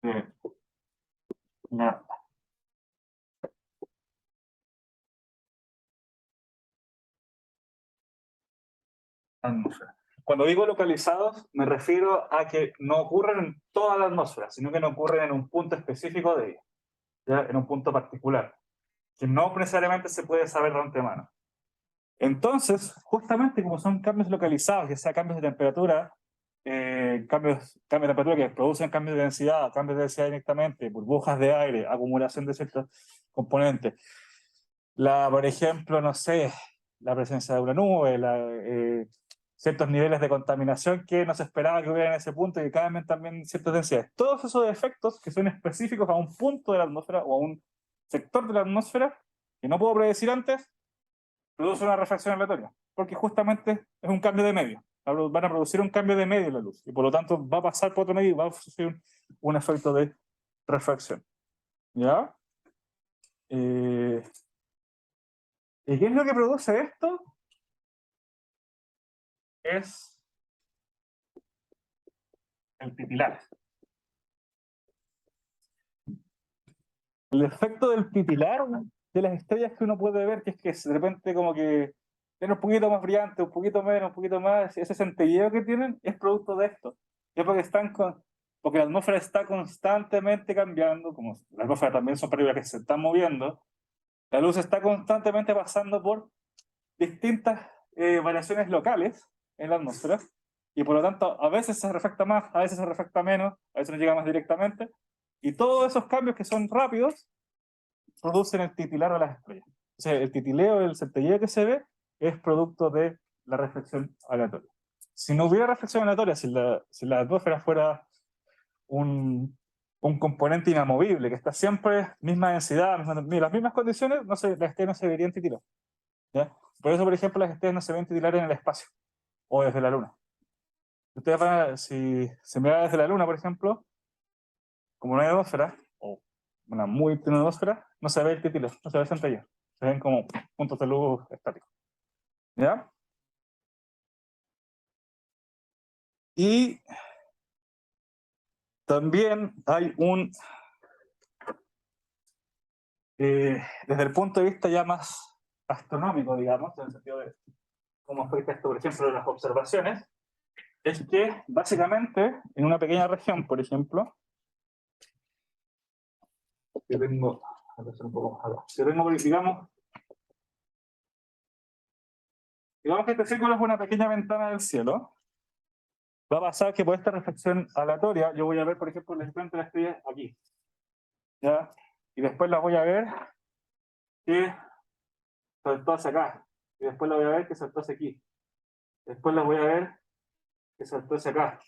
de la atmósfera. Cuando digo localizados, me refiero a que no ocurren en toda la atmósfera, sino que no ocurren en un punto específico de ella, ¿ya? En un punto particular, que no necesariamente se puede saber de antemano. Entonces, justamente como son cambios localizados, ya sea cambios de temperatura, cambios de temperatura que producen cambios de densidad directamente, burbujas de aire, acumulación de ciertos componentes. Por ejemplo, no sé, la presencia de una nube, ciertos niveles de contaminación que no se esperaba que hubiera en ese punto y que cambian también ciertas densidades. Todos esos efectos que son específicos a un punto de la atmósfera o a un sector de la atmósfera que no puedo predecir antes, produce una refracción aleatoria, porque justamente es un cambio de medio. Van a producir un cambio de medio en la luz, y por lo tanto va a pasar por otro medio y va a producir un efecto de refracción. ¿Ya? ¿Y qué es lo que produce esto? Es el titilar. El efecto del titilar de las estrellas que uno puede ver, que es que de repente como que tiene un poquito más brillante, un poquito menos, un poquito más, ese centelleo que tienen es producto de esto. Es porque la atmósfera está constantemente cambiando, como la atmósfera también son partículas que se están moviendo, la luz está constantemente pasando por distintas variaciones locales en la atmósfera, y por lo tanto a veces se refracta más, a veces se refracta menos, a veces no llega más directamente, y todos esos cambios que son rápidos producen el titilar de las estrellas. O sea, el titileo, el centelleo que se ve, es producto de la reflexión aleatoria. Si no hubiera reflexión aleatoria, si la atmósfera fuera un componente inamovible, que está siempre misma densidad, las mismas condiciones, las estrellas no se verían titilar. ¿Ya? Por eso, por ejemplo, las estrellas no se ven titilar en el espacio o desde la Luna. Ustedes si se mira desde la Luna, por ejemplo, como no hay atmósfera, o una muy tenue atmósfera, no se ve el titileo, no se ve el centelleo. Se ven como puntos de luz estáticos. ¿Ya? Y también hay desde el punto de vista ya más astronómico, digamos, en el sentido de cómo afecta esto, por ejemplo, en las observaciones, es que básicamente en una pequeña región, por ejemplo, yo tengo, digamos que este círculo es una pequeña ventana del cielo. Va a pasar que por esta reflexión aleatoria yo voy a ver, por ejemplo, el espectro de las estrellas aquí, ¿ya? Y después las voy a ver que sobre todo hacia acá, y después la voy a ver que saltó hacia aquí. Después la voy a ver que saltó hacia acá.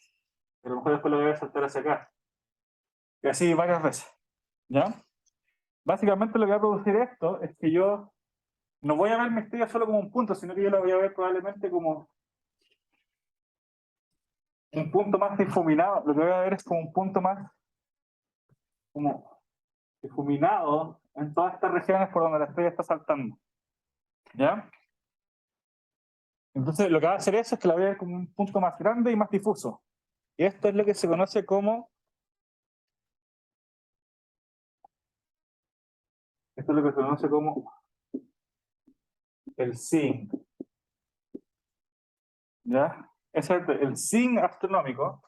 Y a lo mejor después la voy a ver saltar hacia acá. Y así varias veces. ¿Ya? Básicamente lo que va a producir esto es que yo no voy a ver mi estrella solo como un punto, sino que yo la voy a ver probablemente como un punto más difuminado. Lo que voy a ver es como un punto más como difuminado en todas estas regiones por donde la estrella está saltando. ¿Ya? Entonces lo que va a hacer eso es que la voy a ver como un punto más grande y más difuso. Y esto es lo que se conoce como... Esto es lo que se conoce como el SIN. ¿Ya? Ese es el SIN astronómico.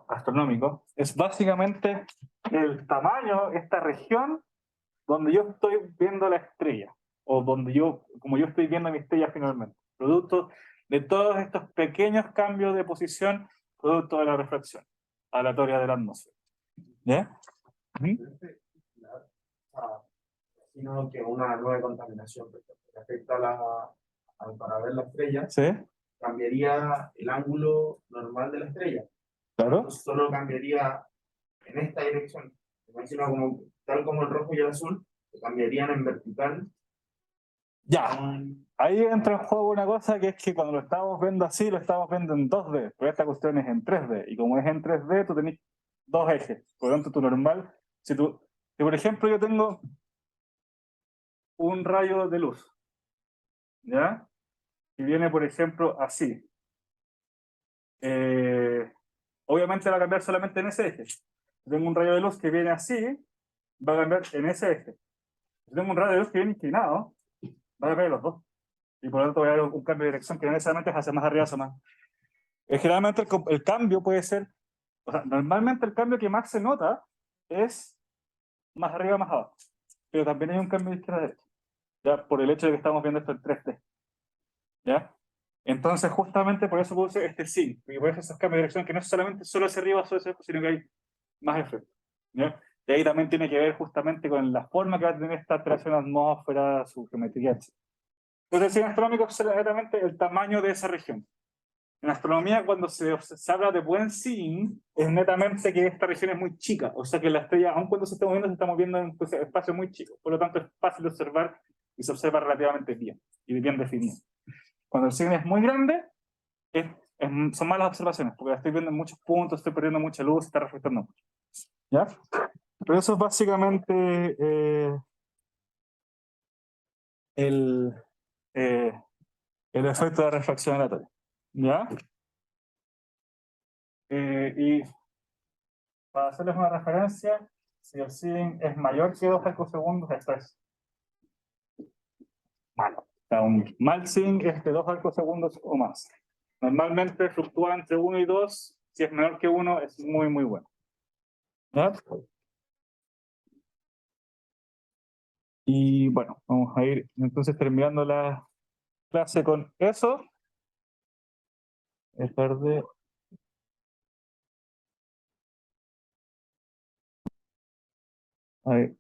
Astronómico es básicamente el tamaño, esta región donde yo estoy viendo la estrella, o donde yo, como yo estoy viendo mi estrella finalmente, producto de todos estos pequeños cambios de posición, producto de la refracción aleatoria de la atmósfera. ¿Ya? Sino que una nueva contaminación que afecta para ver la estrella, ¿Sí? cambiaría el ángulo normal de la estrella. Claro. Solo cambiaría en esta dirección. Imagino como, tal como el rojo y el azul, que cambiarían en vertical. Ya. Ahí entra en juego una cosa que es que cuando lo estamos viendo así, lo estamos viendo en 2D, pero esta cuestión es en 3D. Y como es en 3D, tú tenés dos ejes. Por lo tanto, tu normal, si por ejemplo yo tengo un rayo de luz, ¿ya? Y viene, por ejemplo, así. Obviamente va a cambiar solamente en ese eje. Si tengo un rayo de luz que viene así, va a cambiar en ese eje. Si tengo un rayo de luz que viene inclinado, va a cambiar en los dos. Y por lo tanto voy a ver un cambio de dirección que no necesariamente es hacia más arriba, hacia más. Generalmente el cambio puede ser, o sea, normalmente el cambio que más se nota es más arriba, más abajo. Pero también hay un cambio de izquierda a derecha, ya por el hecho de que estamos viendo esto en 3D. ¿Ya? Entonces, justamente por eso puse este sí, y por eso esos cambios de dirección que no es solamente solo hacia arriba, solo hacia abajo, sino que hay más efectos. ¿Ya? Y ahí también tiene que ver justamente con la forma que va a tener esta alteración de atmósfera, su geometría, etc. Entonces, el cine astronómico es netamente el tamaño de esa región. En astronomía, cuando se habla de buen SIN, es netamente que esta región es muy chica, o sea que la estrella, aun cuando se está moviendo en un espacio muy chico, por lo tanto es fácil de observar y se observa relativamente bien y bien definido. Cuando el SIN es muy grande, son malas observaciones, porque la estoy viendo en muchos puntos, estoy perdiendo mucha luz, está reflectando mucho. ¿Ya? Pero eso es básicamente el, eh, el efecto de refracción aleatoria. ¿Ya? Y para hacerles una referencia, si el SIN es mayor que 2 arcosegundos, esto es malo. O sea, un mal SIN es de 2 arcosegundos o más. Normalmente fluctúa entre 1 y 2. Si es menor que 1, es muy, muy bueno. ¿Ya? Y bueno, vamos a ir entonces terminando la clase con eso. Es tarde. A ver.